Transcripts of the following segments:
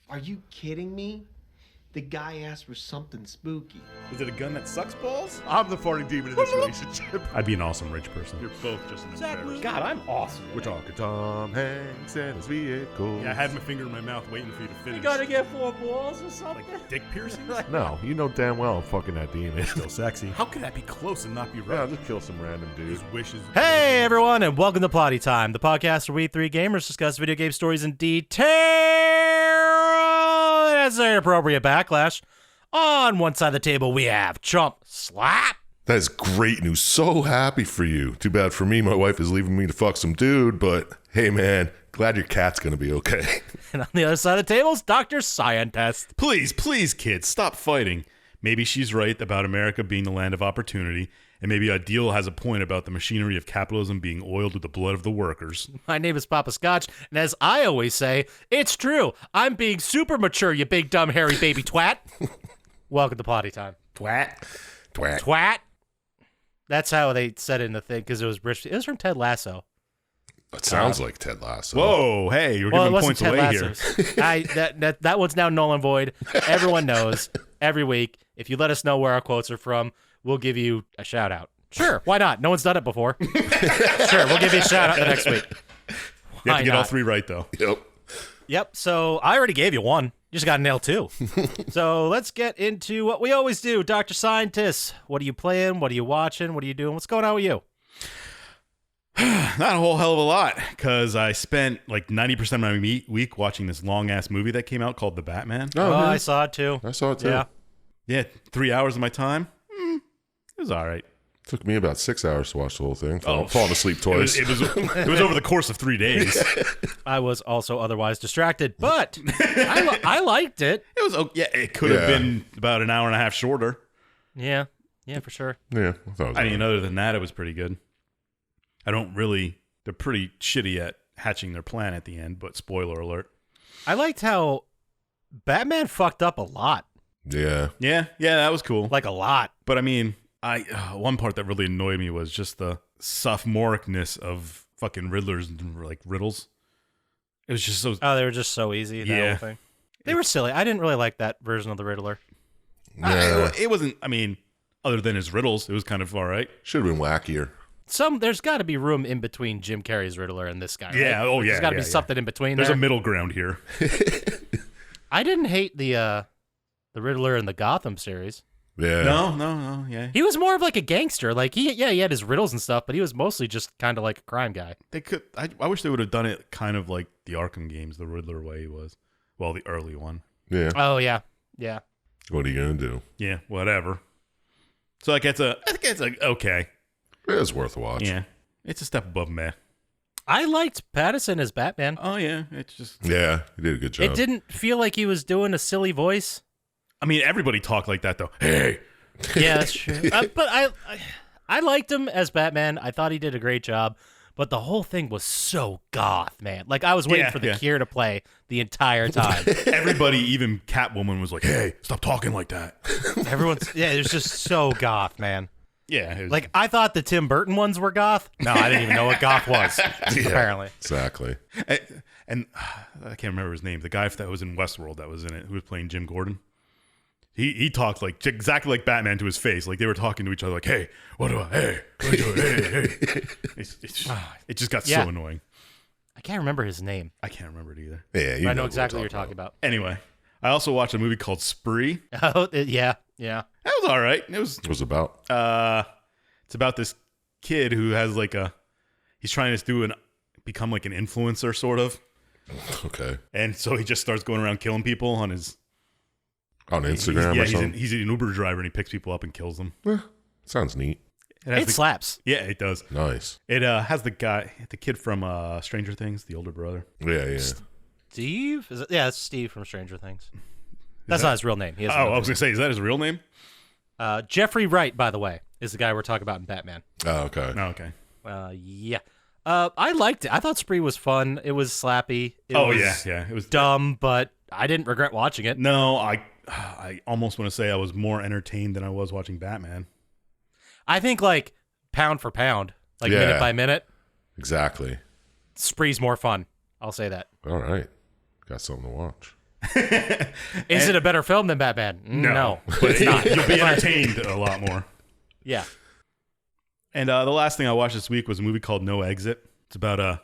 Are you kidding me? The guy asked for something spooky. Is it a gun that sucks balls? I'm the farting demon in this relationship. I'd be an awesome rich person. You're both just an embarrassment. God, I'm awesome. We're talking Tom Hanks and his vehicle. Yeah, I had my finger in my mouth waiting for you to finish. You gotta get 4 balls or something? Like dick piercings? No, you know damn well I'm fucking that demon. Still sexy. How could that be close and not be Yeah, right? just kill some random dude. His wishes. Hey everyone, and welcome to Plotty Time, the podcast where we three gamers discuss video game stories in detail and as an appropriate backlash. On one side of the table, we have Chump Slap. That is great news. So happy for you. Too bad for me, my wife is leaving me to fuck some dude, but hey man, glad your cat's gonna be okay. And on the other side of the table is Dr. Syintist. Please, kids, stop fighting. Maybe she's right about America being the land of opportunity, and maybe Ideal has a point about the machinery of capitalism being oiled with the blood of the workers. My name is Poppascotch, and as I always say, it's true. I'm being super mature, you big dumb hairy baby twat. Welcome to Plotty Time. Twat. Twat. That's how they said it in the thing, because it was British. It was from Ted Lasso. That sounds like Ted Lasso. Whoa, hey, you're Well, it giving wasn't points Ted away here. Lasso's. That one's now null and void. Everyone knows every week. If you let us know where our quotes are from, we'll give you a shout out. Sure, why not? No one's done it before. Sure, we'll give you a shout out the next week. You have to get all three right, though. Yep, so I already gave you one. You just got to nail two. So let's get into what we always do. Dr. Syintist, what are you playing? What are you watching? What are you doing? What's going on with you? Not a whole hell of a lot, because I spent like 90% of my week watching this long-ass movie that came out called The Batman. Oh, I really? saw it too. I saw it too. Yeah. Yeah, 3 hours of my time. It was all right. Took me about 6 hours to watch the whole thing. Oh. Falling asleep twice. It was over the course of 3 days. I was also otherwise distracted, but I liked it. It was it could have been about an hour and a half shorter. Yeah, for sure. Yeah, I thought it was I mean, all right. other than that, it was pretty good. They're pretty shitty at hatching their plan at the end, but spoiler alert. I liked how Batman fucked up a lot. Yeah. Yeah, that was cool. Like a lot. But I mean, one part that really annoyed me was just the sophomoricness of fucking Riddlers and like riddles. It was just so. Oh, they were just so easy. That whole thing. They were silly. I didn't really like that version of the Riddler. Yeah. It wasn't. I mean, other than his riddles, it was kind of all right. Should have been wackier. There's got to be room in between Jim Carrey's Riddler and this guy. Yeah. Right? Oh, yeah. There's got to yeah, be something in between. There's there. a middle ground here. I didn't hate the Riddler in the Gotham series. Yeah. No. Yeah. He was more of like a gangster. Like he had his riddles and stuff, but he was mostly just kind of like a crime guy. They could. I wish they would have done it kind of like the Arkham games, the Riddler way he was. Well, the early one. Yeah. Oh yeah. What are you going to do? Yeah. Whatever. So I think it's like okay. It was worth a watch. Yeah. It's a step above meh. I liked Pattinson as Batman. Oh yeah. It's just. Yeah, he did a good job. It didn't feel like he was doing a silly voice. I mean, everybody talked like that though. Hey. Yeah, that's true. But I liked him as Batman. I thought he did a great job. But the whole thing was so goth, man. Like I was waiting for the Cure to play the entire time. Everybody, even Catwoman, was like, "Hey, stop talking like that." It was just so goth, man. Yeah. It was, Like I thought the Tim Burton ones were goth. No, I didn't even know what goth was. Apparently. Exactly. and I can't remember his name. The guy that was in Westworld that was in it, who was playing Jim Gordon. He talked like exactly like Batman to his face. Like they were talking to each other like, "Hey, what do I doing? Hey." It just got so annoying. I can't remember his name. I can't remember it either. Yeah, you But I know what exactly what we're you're talking about. Anyway, I also watched a movie called Spree. Oh, yeah. That was all right. It was. What was it about? It's about this kid who has he's trying to become like an influencer sort of, Okay. and so he just starts going around killing people on his. On Instagram or something? He's an Uber driver and he picks people up and kills them. Sounds neat. It Slaps. Yeah, it does. Nice. It has the kid from Stranger Things, the older brother. Yeah. Steve? It's Steve from Stranger Things. That's not his real name. I was going to say, is that his real name? Jeffrey Wright, by the way, is the guy we're talking about in Batman. Oh, okay. Oh, okay. Yeah. I liked it. I thought Spree was fun. It was slappy. It was It was dumb, but I didn't regret watching it. No, I almost want to say I was more entertained than I was watching Batman. I think like pound for pound, like minute by minute, Exactly. Spree's more fun. I'll say that. All right. Got something to watch. Is it a better film than Batman? No. But it's not. You'll be entertained a lot more. Yeah. And the last thing I watched this week was a movie called No Exit. It's about a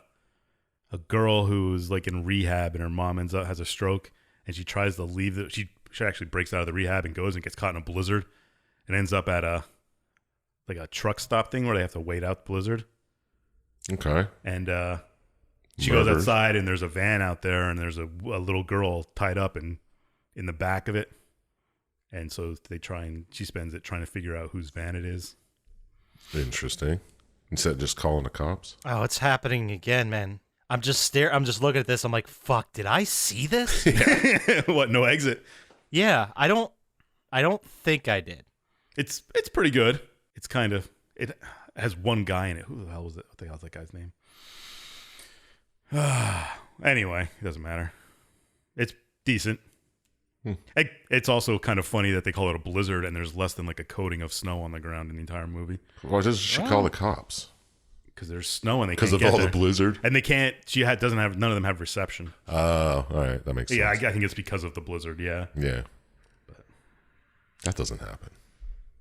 girl who's like in rehab and her mom has a stroke and she tries to leave. She actually breaks out of the rehab and goes and gets caught in a blizzard and ends up at a truck stop thing where they have to wait out the blizzard. Okay. And she goes outside and there's a van out there and there's a little girl tied up in the back of it. And so she spends it trying to figure out whose van it is. Interesting. Instead of just calling the cops. Oh, it's happening again, man. I'm just looking at this. I'm like, fuck, did I see this? What, No Exit? Yeah, I don't think I did. It's pretty good. It's it has one guy in it. Who the hell was it? What the hell's that guy's name? Anyway, it doesn't matter. It's decent. It's also kind of funny that they call it a blizzard and there's less than like a coating of snow on the ground in the entire movie. Why does she call the cops? Because there's snow and they because can't of get all there. The blizzard, and they can't. None of them have reception. Oh, all right, that makes sense. Yeah, I think it's because of the blizzard. Yeah, but that doesn't happen.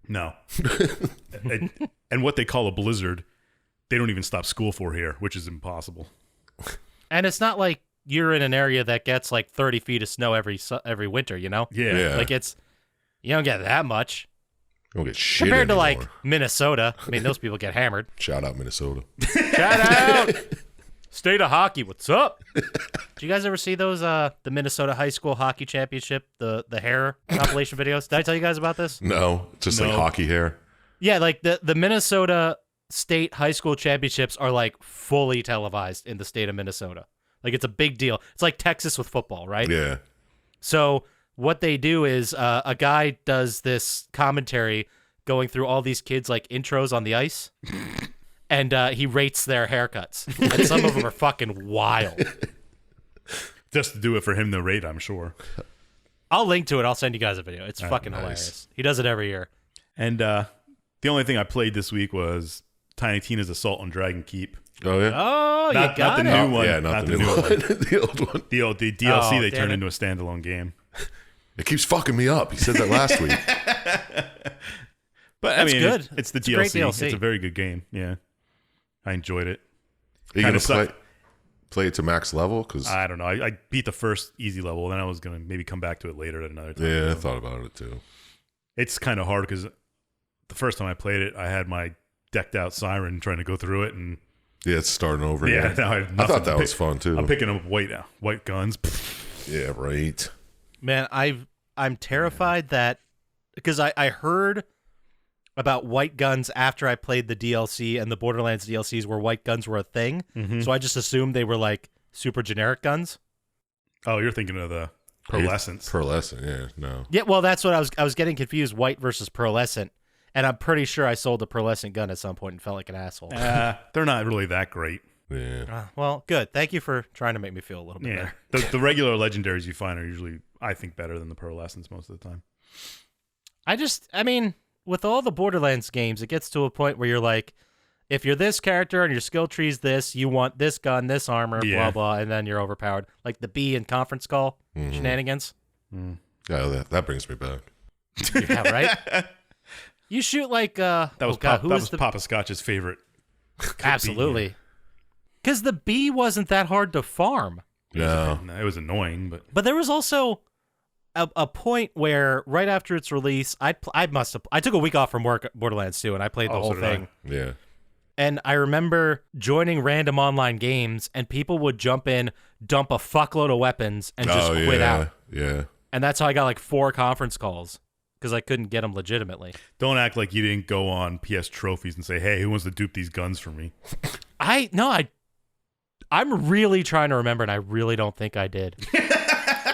No, and what they call a blizzard, they don't even stop school for here, which is impossible. And it's not like you're in an area that gets like 30 feet of snow every winter, you know? Yeah. Like you don't get that much. You don't get shit compared anymore. to like Minnesota. I mean, those people get hammered. Shout out Minnesota. Shout out State of Hockey. What's up? Did you guys ever see those the Minnesota High School Hockey Championship, the hair compilation videos? Did I tell you guys about this? No, just like hockey hair. Yeah, like the Minnesota State High School Championships are like fully televised in the state of Minnesota. Like it's a big deal. It's like Texas with football, right? Yeah. So what they do is a guy does this commentary going through all these kids' like intros on the ice, and he rates their haircuts. And some of them are fucking wild. Just to do it for him to rate, I'm sure. I'll link to it. I'll send you guys a video. It's fucking hilarious. He does it every year. And the only thing I played this week was Tiny Tina's Assault on Dragon Keep. Oh yeah. Oh, not got the it. new one. Yeah, not the new one. The old one. The DLC they turned it. into a standalone game. It keeps fucking me up. He said that last week. But That's I mean, good. it's the It's a great DLC. DLC. It's a very good game. Yeah, I enjoyed it. Are you Kinda gonna sucked. play it to max level? Because I don't know. I beat the first easy level, then I was gonna maybe come back to it later at another time. yeah, I thought about it too. It's kind of hard because the first time I played it, I had my decked out siren trying to go through it, and Yeah, it's starting over. yeah, again. now I have I nothing thought to that pick. was fun too. I'm picking up white guns. Yeah, right. Man, I'm terrified that because I heard about white guns after I played the DLC and the Borderlands DLCs where white guns were a thing. Mm-hmm. So I just assumed they were like super generic guns. Oh, you're thinking of the pearlescents. Pearlescent, yeah, no. Yeah, well, that's what I was getting confused, white versus pearlescent. And I'm pretty sure I sold a pearlescent gun at some point and felt like an asshole. They're not really that great. Yeah. Well, good. Thank you for trying to make me feel a little bit Yeah, better. the regular legendaries you find are usually, I think, better than the pearlescents most of the time. I mean, with all the Borderlands games, it gets to a point where you're like, if you're this character and your skill tree's this, you want this gun, this armor, Yeah. blah, blah, and then you're overpowered. Like the B in conference call shenanigans. Yeah, that brings me back. Yeah, right? You shoot like, That was who that was Poppascotch's favorite. Absolutely. Because the B wasn't that hard to farm. No. It was annoying, but But there was also a point where right after its release, I took a week off from work at Borderlands 2 and I played the whole so did I. thing. Yeah. And I remember joining random online games and people would jump in, dump a fuckload of weapons and just quit out. Yeah. And that's how I got like 4 conference calls because I couldn't get them legitimately. don't act like you didn't go on PS Trophies and say, "Hey, who wants to dupe these guns for me?" I'm really trying to remember and I really don't think I did.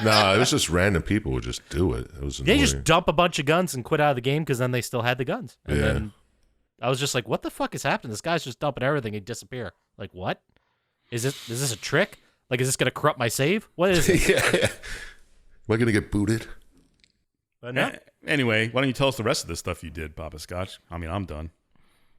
No, it was just random people would just do it. It was annoying. They just dump a bunch of guns and quit out of the game because then they still had the guns. And Yeah. then I was just like, what the fuck is happening? This guy's just dumping everything and disappear. Like, what? Is this a trick? Like, is this going to corrupt my save? What is it? Yeah. Am I gonna get booted? But no. Anyway, why don't you tell us the rest of the stuff you did, Poppascotch? I mean, I'm done.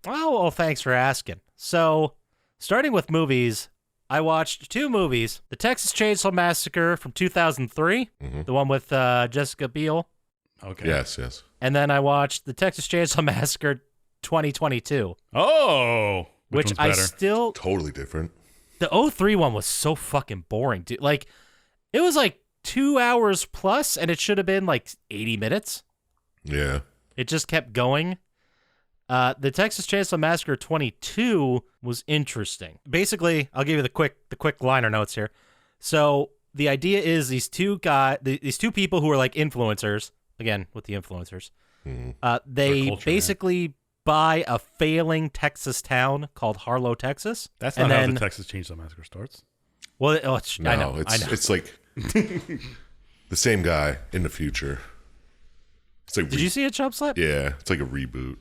Oh, well, thanks for asking. So, starting with movies, I watched 2 movies. The Texas Chainsaw Massacre from 2003, the one with Jessica Biel. Okay. Yes. And then I watched the Texas Chainsaw Massacre 2022. Oh. Which one's I better? still... Totally different. The 03 one was so fucking boring, dude. Like, it was like 2 hours plus, and it should have been like 80 minutes. Yeah. It just kept going. The Texas Chainsaw Massacre 22 was interesting. Basically, I'll give you the quick liner notes here. So the idea is these two people who are like influencers, again with the influencers, they culture, basically buy a failing Texas town called Harlow, Texas. That's not how the Texas Chainsaw Massacre starts. Well, No, I know. it's like the same guy in the future. It's like Did you see a Chump Slap? Yeah, it's like a reboot.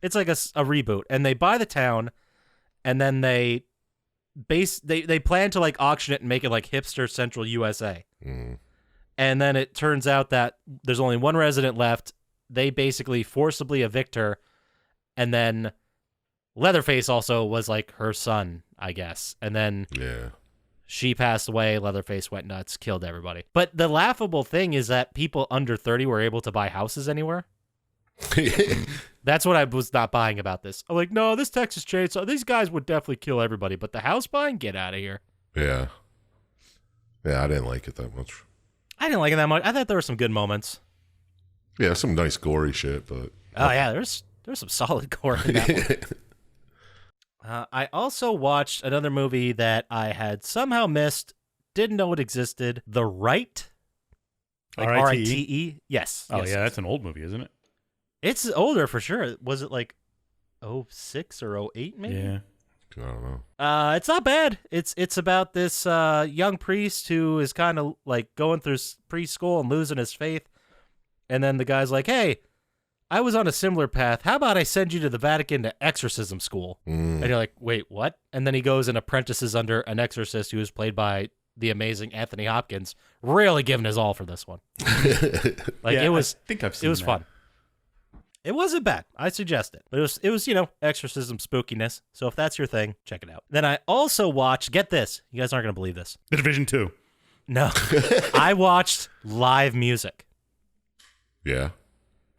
It's like a reboot, and they buy the town, and then they plan to like auction it and make it like hipster central USA. And then it turns out that there's only one resident left. They basically forcibly evict her, and then Leatherface also was like her son, I guess. And then she passed away. Leatherface went nuts, killed everybody. But the laughable thing is that people under 30 were able to buy houses anywhere. That's what I was not buying about this. I'm like, no, this Texas Chainsaw, these guys would definitely kill everybody, but the house buying, get out of here. Yeah, I didn't like it that much. I didn't like it that much. I thought there were some good moments. Yeah, some nice gory shit, but Oh yeah, there's some solid gore in that one. I also watched another movie that I had somehow missed, didn't know it existed. The Right, like R-I-T-E. Yes. Oh yes. yeah, that's an old movie, isn't it? It's older for sure. Was it like 06 or 08 maybe? Yeah. I don't know. It's not bad. It's about this young priest who is kind of like going through preschool and losing his faith. And then the guy's like, hey, I was on a similar path. How about I send you to the Vatican to exorcism school? And you're like, wait, what? And then he goes and apprentices under an exorcist who is played by the amazing Anthony Hopkins, really giving his all for this one. Like Yeah, it was, I think I've seen it was that. fun. It wasn't bad. I suggest it. But it was, exorcism spookiness. So if that's your thing, check it out. Then I also watched, get this, you guys aren't going to believe this. The Division 2. No. I watched live music Yeah.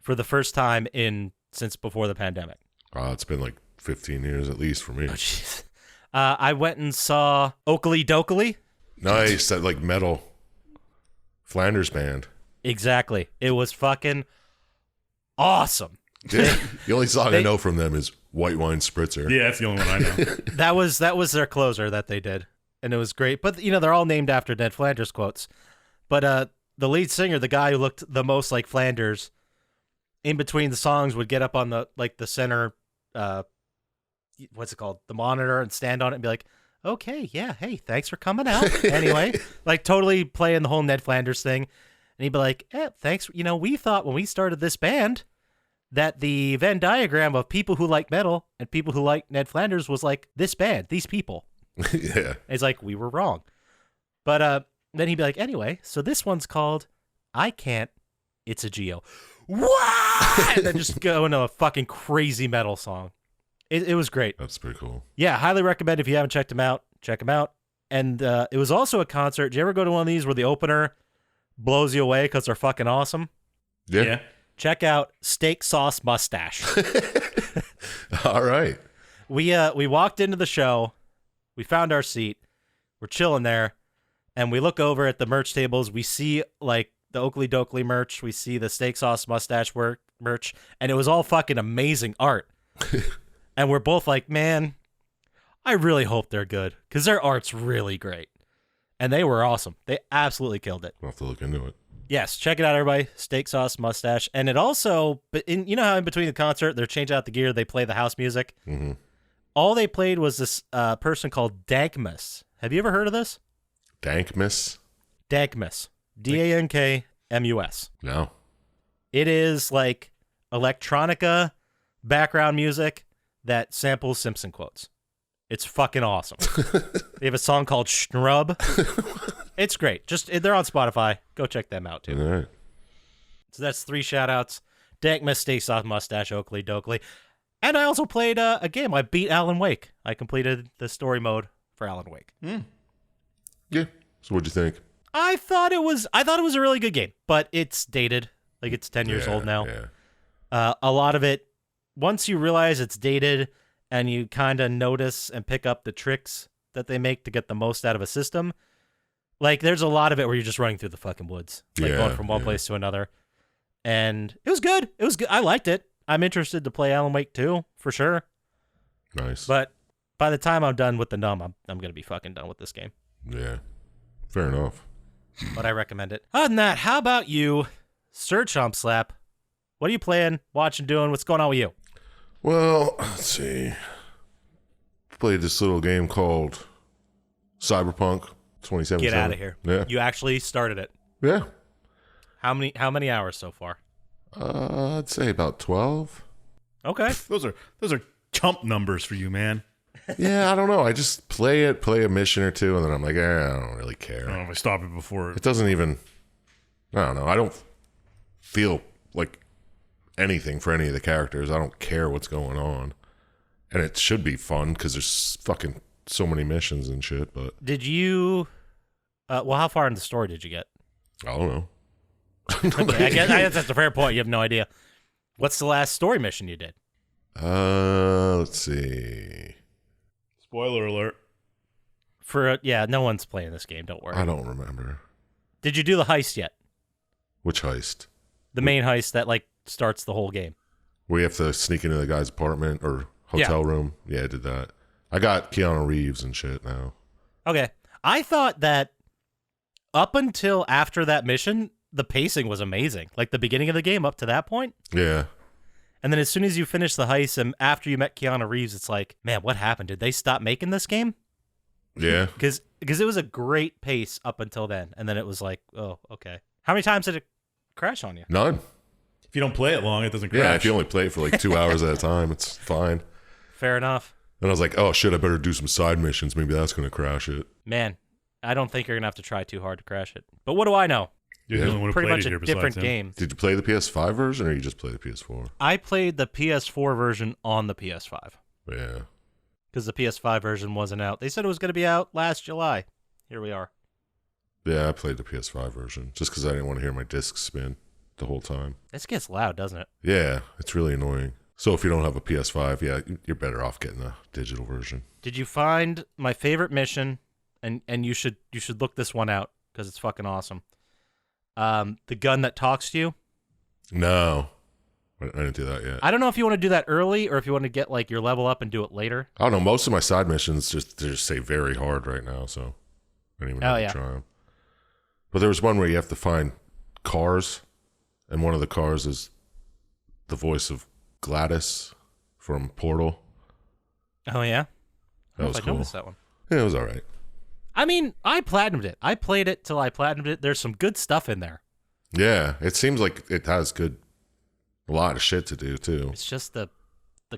for the first time since before the pandemic. It's been like 15 years at least for me. Oh, jeez. I went and saw Oakley Dokley. Nice. That like metal Flanders band. Exactly. It was fucking awesome. The only song I know from them is White Wine Spritzer. Yeah, that's the only one I know. That was their closer that they did, and it was great. But they're all named after Ned Flanders quotes. But the lead singer, the guy who looked the most like Flanders, in between the songs would get up on the center, what's it called, the monitor, and stand on it and be like, "Okay, yeah, hey, thanks for coming out." Anyway, like totally playing the whole Ned Flanders thing. And he'd be like, thanks. We thought when we started this band that the Venn diagram of people who like metal and people who like Ned Flanders was like this band, these people. Yeah. And it's like, we were wrong. But then he'd be like, anyway, so this one's called I Can't, It's a Geo. What? And then just go into a fucking crazy metal song. It was great. That's pretty cool. Yeah, highly recommend if you haven't checked them out, check them out. And it was also a concert. Did you ever go to one of these where the opener blows you away because they're fucking awesome? Yeah. Check out Steak Sauce Mustache. All right. We walked into the show, we found our seat, we're chilling there, and we look over at the merch tables. We see like the Oakley Dokley merch, we see the Steak Sauce Mustache merch, and it was all fucking amazing art. And we're both like, man, I really hope they're good because their art's really great. And they were awesome. They absolutely killed it. I'll have to look into it. Yes, check it out, everybody. Steak Sauce Mustache. And it also, but how in between the concert, they're changing out the gear, they play the house music. Mm-hmm. All they played was this person called Dankmus. Have you ever heard of this? Dankmus? Dankmus. Dankmus. No. It is like electronica background music that samples Simpson quotes. It's fucking awesome. They have a song called Schnrub. It's great. They're on Spotify. Go check them out, too. All right. So that's 3 shout-outs. Dankmus, Steak Sauce Mustache, Oakley Dokley. And I also played a game. I beat Alan Wake. I completed the story mode for Alan Wake. Yeah. So what'd you think? I thought it was a really good game, but it's dated. Like, it's 10 years old now. Yeah. A lot of it, once you realize it's dated and you kind of notice and pick up the tricks that they make to get the most out of a system, like, there's a lot of it where you're just running through the fucking woods, like going from one place to another. And it was good. It was good. I liked it. I'm interested to play Alan Wake 2 for sure. Nice. But by the time I'm done with the numb, I'm going to be fucking done with this game. Yeah. Fair enough. But I recommend it. Other than that, how about you, Sir Chump Slap? What are you playing, watching, doing? What's going on with you? Well, let's see. Played this little game called Cyberpunk 2077. Get out of here. Yeah. You actually started it. Yeah. How many hours so far? I'd say about 12. Okay. Those are chump numbers for you, man. Yeah, I don't know. I just play a mission or two, and then I'm like, I don't really care. I don't know if I stop it before. It doesn't even, I don't know. I don't feel like anything for any of the characters. I don't care what's going on. And it should be fun because there's fucking so many missions and shit, but. Did you, well, how far in the story did you get? I don't know. Okay, I guess that's a fair point. You have no idea. What's the last story mission you did? Let's see. Spoiler alert. Yeah, no one's playing this game. Don't worry. I don't remember. Did you do the heist yet? Which heist? The main heist that like starts the whole game. We have to sneak into the guy's apartment or hotel room. Yeah, I did that. I got Keanu Reeves and shit now. Okay. I thought that up until after that mission, the pacing was amazing. Like the beginning of the game up to that point. Yeah. And then as soon as you finish the heist and after you met Keanu Reeves, it's like, man, what happened? Did they stop making this game? Yeah. Because it was a great pace up until then. And then it was like, oh, okay. How many times did it crash on you? None. If you don't play it long, it doesn't crash. Yeah, if you only play it for like 2 hours at a time, it's fine. Fair enough. And I was like, oh shit, I better do some side missions. Maybe that's going to crash it. Man, I don't think you're going to have to try too hard to crash it. But what do I know? You're the only one who Pretty played much it here a besides different him. game. Did you play the PS5 version or you just play the PS4? I played the PS4 version on the PS5 Yeah. because the PS5 version wasn't out. They said it was going to be out last July. Here we are. Yeah, I played the PS5 version just because I didn't want to hear my disc spin the whole time. This gets loud, doesn't it? Yeah, it's really annoying. So if you don't have a PS5, yeah, you're better off getting the digital version. Did you find my favorite mission? And you should look this one out because it's fucking awesome. The gun that talks to you. No, I didn't do that yet. I don't know if you want to do that early or if you want to get like your level up and do it later. I don't know. Most of my side missions just say very hard right now, so I don't even know to try them. But there was one where you have to find cars, and one of the cars is the voice of Gladys from Portal. Oh yeah, That was I cool. noticed that one. Yeah, it was all right. I mean, I platinumed it. I played it till I platinumed it. There's some good stuff in there. Yeah, it seems like it has a lot of shit to do too. It's just the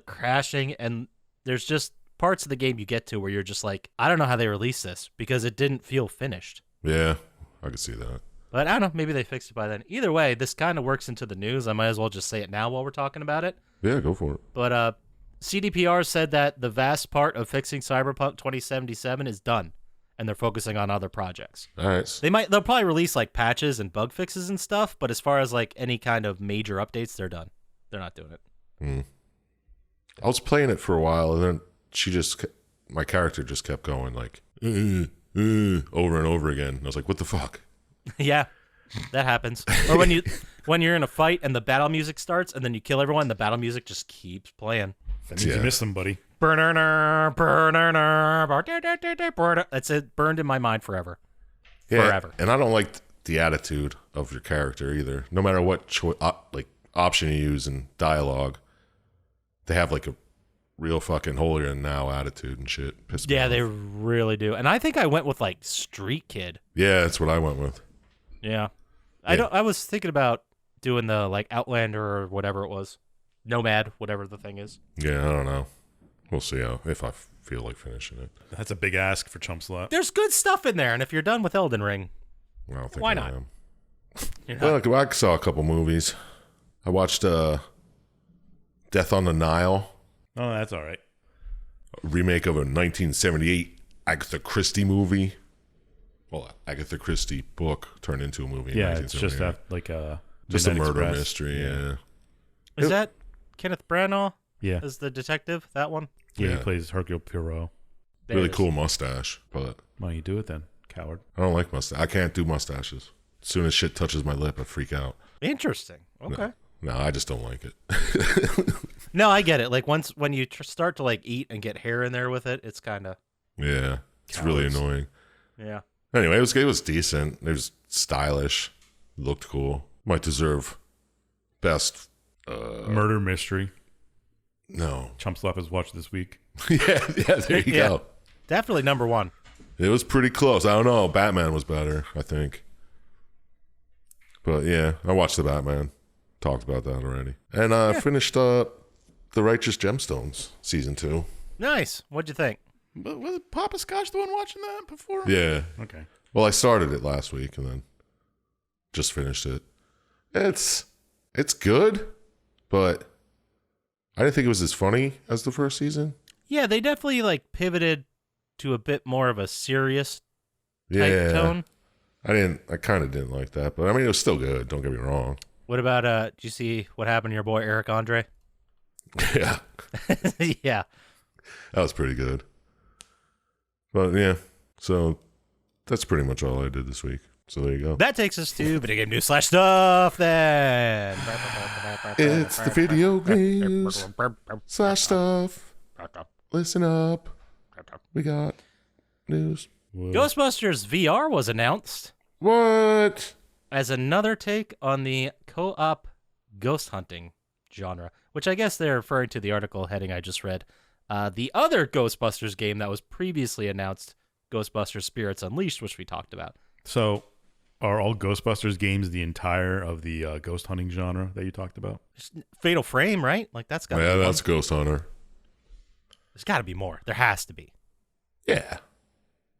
crashing, and there's just parts of the game you get to where you're just like, I don't know how they released this because it didn't feel finished. Yeah, I could see that. But I don't know, maybe they fixed it by then. Either way, this kind of works into the news. I might as well just say it now while we're talking about it. Yeah, go for it. But CDPR said that the vast part of fixing Cyberpunk 2077 is done, and they're focusing on other projects. All right. They'll probably release like patches and bug fixes and stuff, but as far as like any kind of major updates, they're done. They're not doing it. I was playing it for a while, and then my character just kept going like over and over again. And I was like, what the fuck? Yeah, that happens. Or when you're in a fight and the battle music starts, and then you kill everyone, the battle music just keeps playing. That means you missed somebody. That's it. Burned in my mind forever. Yeah, Forever. And I don't like the attitude of your character either. No matter what option you use in dialogue, they have like a real fucking holier than now attitude and shit. Piss me Yeah, off. they really do. And I think I went with like Street Kid. Yeah, that's what I went with. Yeah. I was thinking about doing the like Outlander or whatever it was. Nomad, whatever the thing is. Yeah, I don't know. We'll see if I feel like finishing it. That's a big ask for Chump Slap. There's good stuff in there, and if you're done with Elden Ring, I don't think Why I not? am. you're not. Well, I saw a couple movies. I watched Death on the Nile, Oh, that's all right. a remake of a 1978 Agatha Christie movie. Well, Agatha Christie book turned into a movie. Yeah, in it's just just a Midnight murder Express. mystery. Yeah. Is that Kenneth Branagh Yeah. as the detective? That one? Yeah, Yeah. he plays Hercule Poirot. There Really it is. cool mustache, but Why don't you do it then, coward? I don't like mustache. I can't do mustaches. As soon as shit touches my lip, I freak out. Interesting. Okay. No, I just don't like it. No, I get it. Like when you start to like eat and get hair in there with it, it's kind of Yeah, it's really Cowards. annoying. yeah. Anyway, it was decent. It was stylish. Looked cool. Might deserve best. Murder mystery. No. Chump Slap has watched this week. yeah, there you Yeah. go. Definitely number one. It was pretty close. I don't know. Batman was better, I think. But yeah, I watched the Batman. Talked about that already. And I finished The Righteous Gemstones season 2. Nice. What'd you think? But was Poppascotch the one watching that before? Yeah. Okay. Well, I started it last week and then just finished it. It's good, but I didn't think it was as funny as the first season. Yeah, they definitely like pivoted to a bit more of a serious type Yeah. tone. I kind of didn't like that, but I mean, it was still good. Don't get me wrong. What about did you see what happened to your boy Eric Andre? Yeah. Yeah. That was pretty good. But yeah, so that's pretty much all I did this week. So there you go. That takes us to video game news / stuff then. It's the video games / stuff. Listen up. We got news. Ghostbusters VR was announced What? as another take on the co-op ghost hunting genre, which I guess they're referring to the article heading I just read. The other Ghostbusters game that was previously announced, Ghostbusters Spirits Unleashed, which we talked about. So, are all Ghostbusters games the entire of the ghost hunting genre that you talked about? Fatal Frame, right? Like that's got. Yeah, that's Ghost Hunter. There's got to be more. There has to be. Yeah.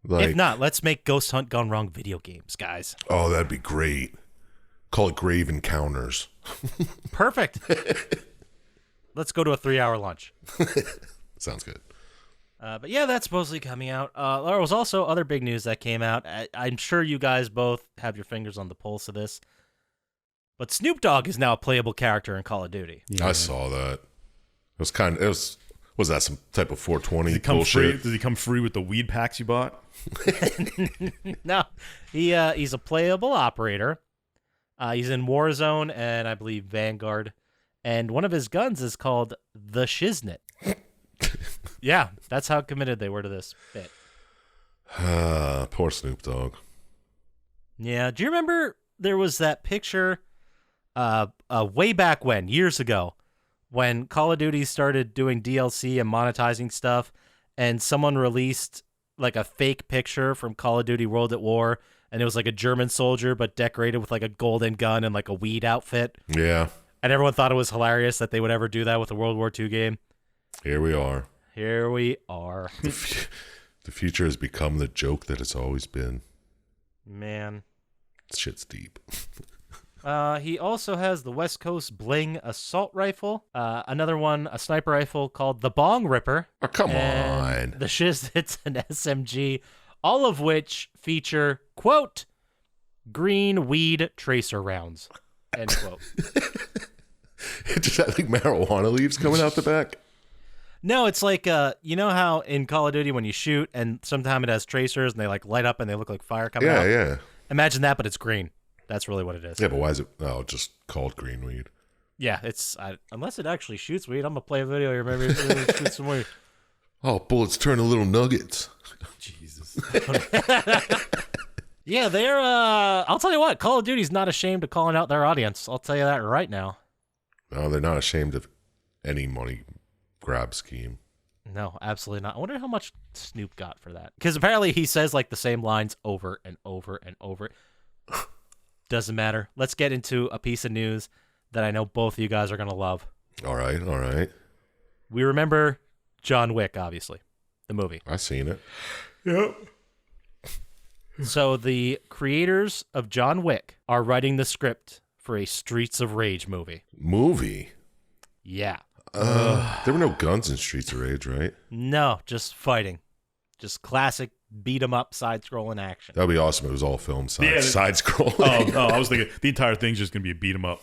If not, let's make Ghost Hunt Gone Wrong video games, guys. Oh, that'd be great. Call it Grave Encounters. Perfect. Let's go to a 3-hour lunch. Sounds good. But yeah, that's supposedly coming out. There was also other big news that came out. I'm sure you guys both have your fingers on the pulse of this. But Snoop Dogg is now a playable character in Call of Duty. Yeah. I saw that. Was that some type of 420 Does he come bullshit? free? Does he come free with the weed packs you bought? No, he's a playable operator. He's in Warzone and I believe Vanguard. And one of his guns is called the Shiznit. Yeah, that's how committed they were to this bit. Poor Snoop Dogg. Yeah, do you remember there was that picture way back when, years ago, when Call of Duty started doing DLC and monetizing stuff, and someone released like a fake picture from Call of Duty World at War, and it was like a German soldier but decorated with like a golden gun and like a weed outfit. Yeah. And everyone thought it was hilarious that they would ever do that with a World War II game. Here we are. Here we are. The future has become the joke that it's always been. Man. Shit's deep. He also has the West Coast Bling assault rifle. Another one, a sniper rifle called the Bong Ripper. Oh, come and on. The Shiznit's an SMG, all of which feature, quote, green weed tracer rounds, end quote. It just had like marijuana leaves coming out the back. No, it's like, you know how in Call of Duty when you shoot and sometimes it has tracers and they like light up and they look like fire coming out? Yeah. Imagine that, but it's green. That's really what it is. Yeah, but why is it just called green weed? Yeah, it's unless it actually shoots weed. I'm gonna play a video here. Maybe it shoot some weed. Oh, bullets turn to little nuggets. Jesus. Yeah, they're. I'll tell you what. Call of Duty's not ashamed of calling out their audience. I'll tell you that right now. No, they're not ashamed of any money grab scheme. No, absolutely not. I wonder how much Snoop got for that. Because apparently he says like the same lines over and over and over. Doesn't matter. Let's get into a piece of news that I know both of you guys are gonna love. All right. We remember John Wick, obviously, the movie. I seen it. Yep. So the creators of John Wick are writing the script for a Streets of Rage movie. Movie. Yeah. There were no guns in Streets of Rage, right? No, just fighting. Just classic beat 'em up side-scrolling action. That would be awesome. It was all film side, Yeah, side scroll. Oh, I was thinking the entire thing's just gonna be a beat 'em up.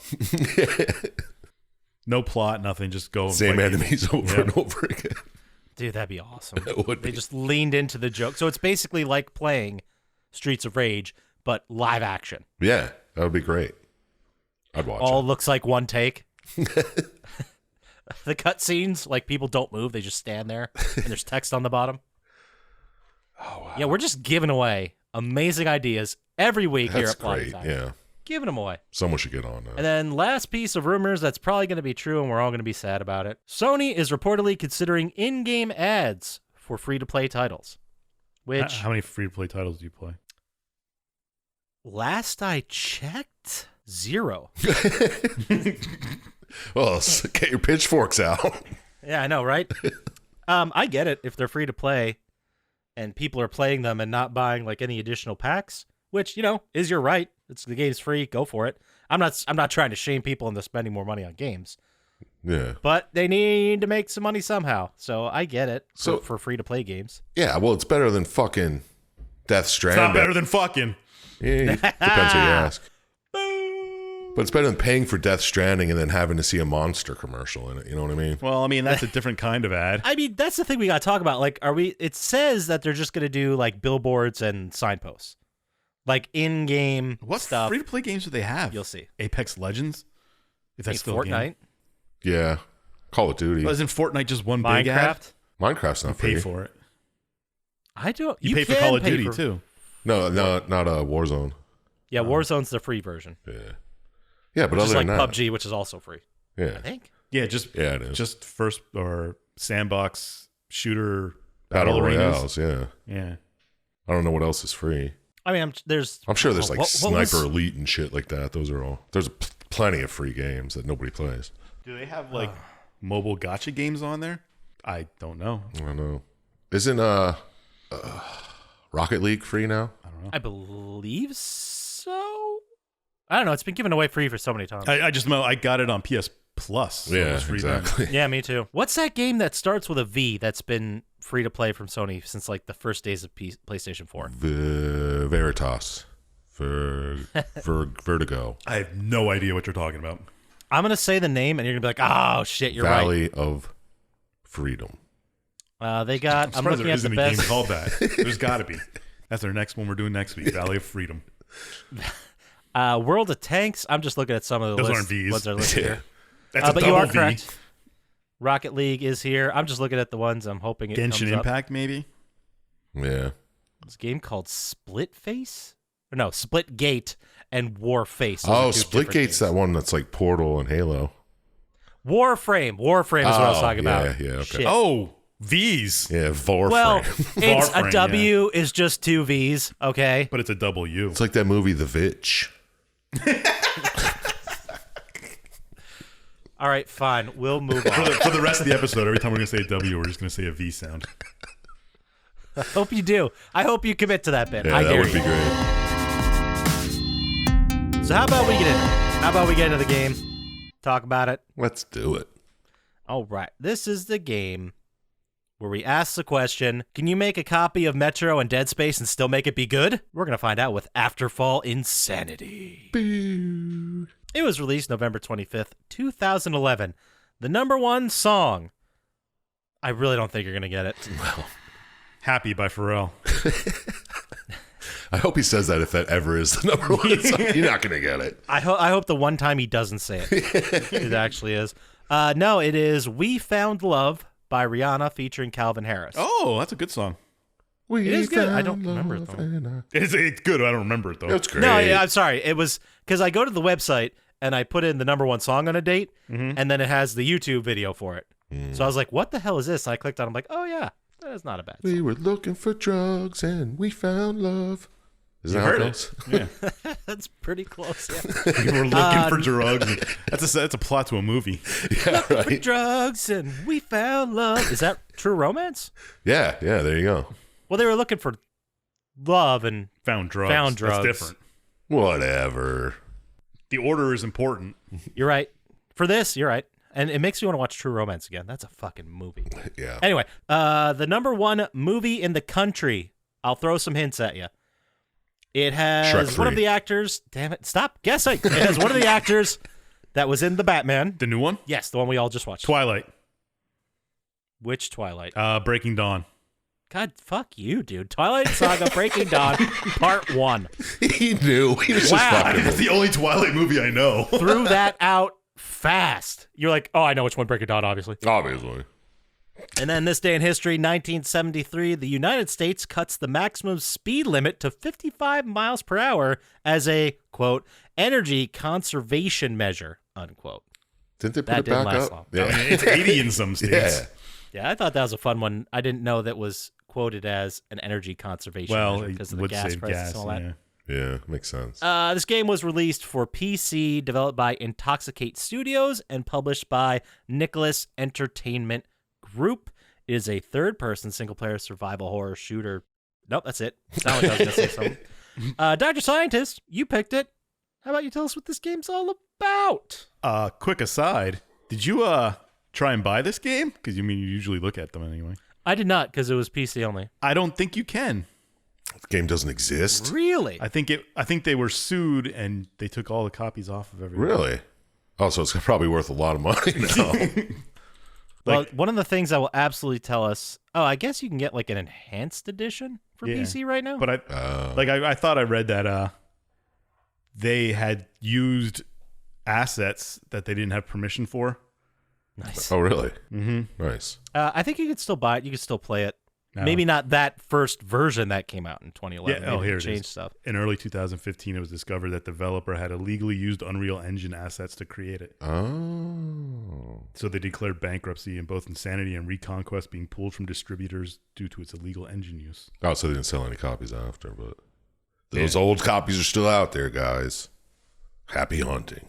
No plot, nothing. Just go. Same enemies over and over again. Dude, that'd be awesome. It would They be. just leaned into the joke. So it's basically like playing Streets of Rage, but live action. Yeah, that would be great. I'd watch All it. looks like one take. The cutscenes, like people don't move, they just stand there, and there's text on the bottom. Oh, wow. Yeah, we're just giving away amazing ideas every week here That's at Plotty great. Time. Yeah. Giving them away. Someone should get on that. And then last piece of rumors that's probably going to be true, and we're all going to be sad about it. Sony is reportedly considering in-game ads for free-to-play titles. Which, How many free-to-play titles do you play? last I checked, 0. Well, get your pitchforks out. Yeah, I know, right? I get it if they're free to play and people are playing them and not buying like any additional packs, which, is your right. The game's free, go for it. I'm not trying to shame people into spending more money on games. Yeah. But they need to make some money somehow. So I get it for free to play games. Yeah, well, it's better than fucking Death It's Stranding. not better than fucking. Yeah, depends who you ask. But it's better than paying for Death Stranding and then having to see a monster commercial in it. You know what I mean? Well, I mean, that's a different kind of ad. I mean, that's the thing we got to talk about. Like, it says that they're just going to do like billboards and signposts. Like in-game What stuff. free-to-play games do they have? You'll see. Apex Legends? If that's still a Fortnite, game. Yeah. Call of Duty. Isn't Fortnite just one big ad? Minecraft. Minecraft's You not pay free. for it. I don't. You pay for can Call of pay Duty, for- too. No, not Warzone. Yeah, Warzone's the free version. Yeah. Yeah, but Which other is like than that. PUBG, which is also free. Yeah. I think. Yeah, it is. just first or sandbox shooter Battle arenas. Royales, yeah. Yeah. I don't know what else is free. I mean, I'm sure there's like what Sniper was- Elite and shit like that. Those are all. There's plenty of free games that nobody plays. Do they have like mobile gotcha games on there? I don't know. I don't know. Isn't Rocket League free now? I believe so. I don't know. It's been given away free for so many times. I just know I got it on PS Plus. So it Yeah, was free then. exactly. Yeah, me too. What's that game that starts with a V that's been free to play from Sony since like the first days of PlayStation 4? Veritas. Vertigo. I have no idea what you're talking about. I'm going to say the name and you're going to be like, oh, shit, you're right. Valley of Freedom. They got, I'm surprised looking there at the isn't a best. game called that. There's got to be. That's our next one we're doing next week. Valley of Freedom. World of Tanks. I'm just looking at some of the Those lists. aren't Vs. Ones that are listed here. That's a but double you are V. correct. Rocket League is here. I'm just looking at the ones I'm hoping it Genshin comes up. Impact, maybe. Yeah. This game called Split Face? Or no, Split Gate and Warface. Those Oh, are two Split different Gate's games. that one that's like Portal and Halo. Warframe. Warframe is what I was talking about. Yeah, okay. Shit. Oh, Vs. Yeah, Warframe. Well, it's a Warframe, W is just 2 V's, okay? But it's a W. it's like that movie The Vitch. All right, fine. We'll move on. For the rest of the episode, every time we're going to say a W, we're just going to say a V sound. I hope you do. I hope you commit to that bit. Yeah, I that would guarantee. be great. So how about we get into it? How about we get into the game? Talk about it. Let's do it. All right. This is the game where we ask the question, can you make a copy of Metro and Dead Space and still make it be good? We're going to find out with Afterfall InSanity. It was released November 25th, 2011. The #1 song. I really don't think you're going to get it. Happy by Pharrell. I hope he says that if that ever is the #1 song. You're not going to get it. I hope the one time he doesn't say it, it actually is. No, it is We Found Love by Rihanna featuring Calvin Harris. Oh, that's a good song. We It is good. I don't found remember it, love though. and It's good. I don't remember it, though. It's great. No, yeah, I'm sorry. It was because I go to the website and I put in the #1 song on a date, and then it has the YouTube video for it. So I was like, what the hell is this? And I clicked on it. I'm like, oh, yeah, that is not a bad song. We were looking for drugs and we found love. Is You that how heard it it. goes? Yeah. That's pretty close, yeah. We were looking for drugs. That's a plot to a movie. Yeah, For right. drugs and we found love. Is that True Romance? Yeah, there you go. Well, they were looking for love and Found drugs. Found drugs. That's different. Whatever. The order is important. you're right. For this, you're right. And it makes me want to watch True Romance again. That's a fucking movie. Yeah. Anyway, the #1 movie in the country I'll throw some hints at you. It has Shrek one of 3. the actors. Damn it! Stop guessing. It has one of the actors that was in the Batman. The new one? Yes, the one we all just watched. Twilight. Which Twilight? Breaking Dawn. God, fuck you, dude. Twilight Saga Breaking Dawn, Part 1. He knew. He was Wow. just fucking That's with the only Twilight movie I know. Threw that out fast. You're like, oh, I know which one Breaking Dawn, obviously. obviously. And then this day in history, 1973, the United States cuts the maximum speed limit to 55 miles per hour as a, quote, energy conservation measure, unquote. Didn't they put That it didn't back last up? long. I mean, it's 80 in some states. Yeah. Yeah, I thought that was a fun one. I didn't know that was quoted as an energy conservation Well, measure it because of the would gas save prices gas. and all that. Yeah. Yeah, makes sense. This game was released for PC, developed by Intoxicate Studios, and published by Nicholas Entertainment Group. It is a third-person single-player survival horror shooter. Nope, that's it. Sounded like I was going to say something. Dr. Scientist, you picked it. How about you tell us what this game's all about? Quick aside, did you try and buy this game? Because you usually look at them anyway. I did not, because it was PC only. I don't think you can. The game doesn't exist. Really? I think they were sued and they took all the copies off of everyone. Really? Oh, so it's probably worth a lot of money now. Well, one of the things that will absolutely tell us, I guess you can get like an enhanced edition for Yeah. PC right now. But I thought I read that they had used assets that they didn't have permission for. Nice. Oh, really? Mm-hmm. Nice. I think you could still buy it. You could still play it. No. Maybe not that first version that came out in 2011. Yeah, Maybe here they it changed is. stuff. In early 2015, it was discovered that the developer had illegally used Unreal Engine assets to create it. Oh. So they declared bankruptcy, and both InSanity and Reconquest being pulled from distributors due to its illegal engine use. Oh, so they didn't sell any copies after, but those old copies are still out there, guys. Happy hunting.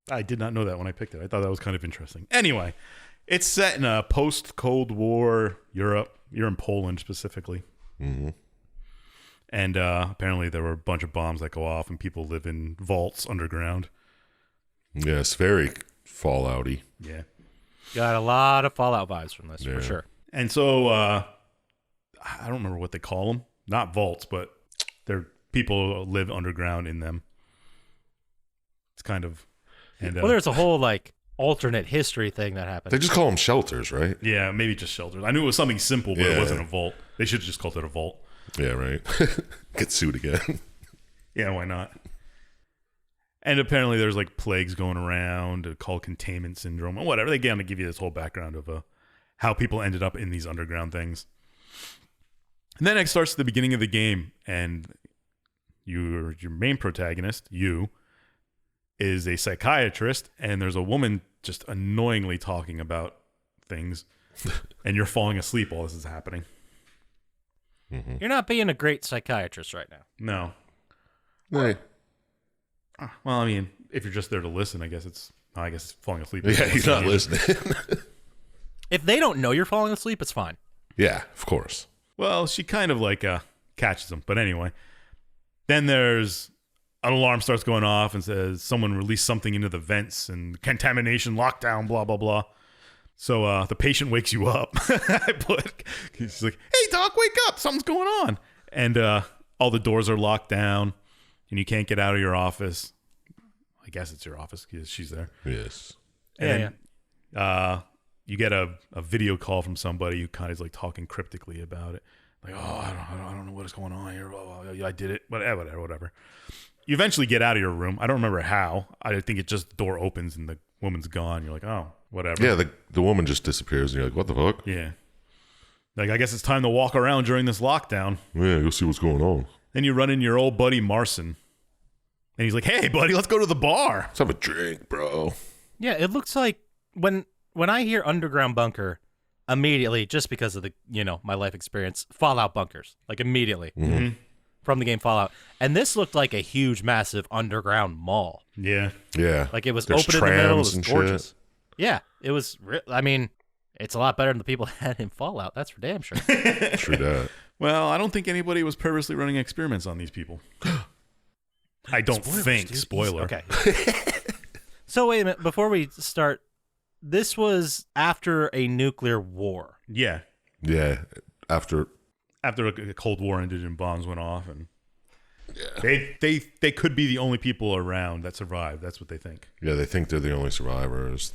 I did not know that when I picked it. I thought that was kind of interesting. Anyway, it's set in a post-Cold War Europe. You're in Poland specifically. Mm-hmm. And apparently there were a bunch of bombs that go off and people live in vaults underground. Yes, very Fallout-y. Yeah. Got a lot of Fallout vibes from this, Yeah. for sure. And so I don't remember what they call them. Not vaults, but they're people live underground in them. It's kind of... And, Well, there's a whole like alternate history thing that happened. They just call them shelters, right? yeah, maybe just shelters. I knew it was something simple, but it Yeah. wasn't a vault. They should have just called it a vault. Yeah, right. Get sued again. Yeah, why not? And apparently there's like plagues going around called containment syndrome or whatever. They kind of give you this whole background of how people ended up in these underground things. And then it starts at the beginning of the game, and your main protagonist, is a psychiatrist, and there's a woman just annoyingly talking about things, and you're falling asleep while this is happening. You're not being a great psychiatrist right now. No. Hey. Well, I mean, if you're just there to listen, I guess it's falling asleep. Yeah, he's not listening. If they don't know you're falling asleep, it's fine. Yeah, of course. Well, she kind of like catches him. But anyway, then there's an alarm starts going off and says someone released something into the vents and contamination, lockdown, blah, blah, blah. So the patient wakes you up. She's like, hey, doc, wake up. Something's going on. And all the doors are locked down and you can't get out of your office. I guess it's your office because she's there. Yes. And then, you get a video call from somebody who kind of is like talking cryptically about it. Like, I don't know what is going on here. Blah, blah, blah. I did it. Whatever. You eventually get out of your room. I don't remember how. I think it just the door opens and the woman's gone. You're like, oh, whatever. Yeah, the woman just disappears, and you're like, what the fuck? Yeah. Like, I guess it's time to walk around during this lockdown. Yeah, go see what's going on. Then you run into your old buddy Marson. And he's like, hey, buddy, let's go to the bar. Let's have a drink, bro. Yeah, it looks like when I hear underground bunker, immediately, just because of the my life experience, Fallout bunkers, like immediately from the game Fallout. And this looked like a huge, massive underground mall. Yeah. Yeah. Like it was There's open in the middle. It trams was and gorgeous. shit. Yeah, it was. I mean, it's a lot better than the people had in Fallout. That's for damn sure. True that. Well, I don't think anybody was purposely running experiments on these people. I don't think. Dude. Spoiler. Okay. So wait a minute. Before we start, this was after a nuclear war. Yeah. Yeah. After After a Cold War ended and bombs went off, and they could be the only people around that survived. That's what they think. Yeah, they think they're the only survivors.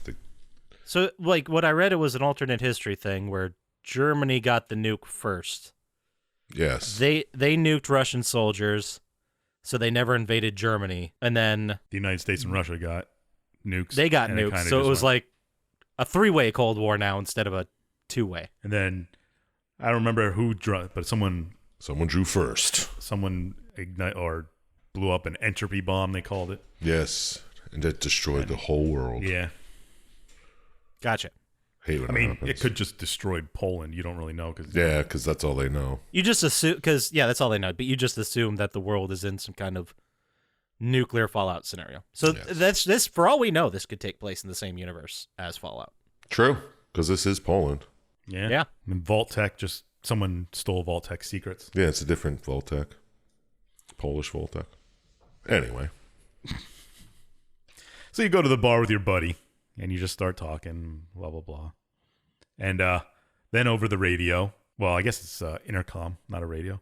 So, like, what I read, it was an alternate history thing where Germany got the nuke first. Yes. They nuked Russian soldiers, so they never invaded Germany. And then The United States and Russia got nukes. they got and nukes, so it was like a 3-way Cold War now instead of a 2-way. And then I don't remember who drew, but someone drew first. Someone blew up an entropy bomb. They called it. Yes, and it destroyed the whole world. Yeah. Gotcha. Hate when I mean, happens. it could just destroy Poland. You don't really know because that's all they know. You just assume, that's all they know, but you just assume that the world is in some kind of nuclear fallout scenario. So Yes. this, for all we know, this could take place in the same universe as Fallout. True, because this is Poland. Yeah. Yeah. I mean, Vault-Tec, just someone stole Vault-Tec secrets. Yeah, it's a different Vault-Tec. Polish Vault-Tec. Anyway. So you go to the bar with your buddy, and you just start talking, blah, blah, blah. And then over the radio, well, I guess it's intercom, not a radio,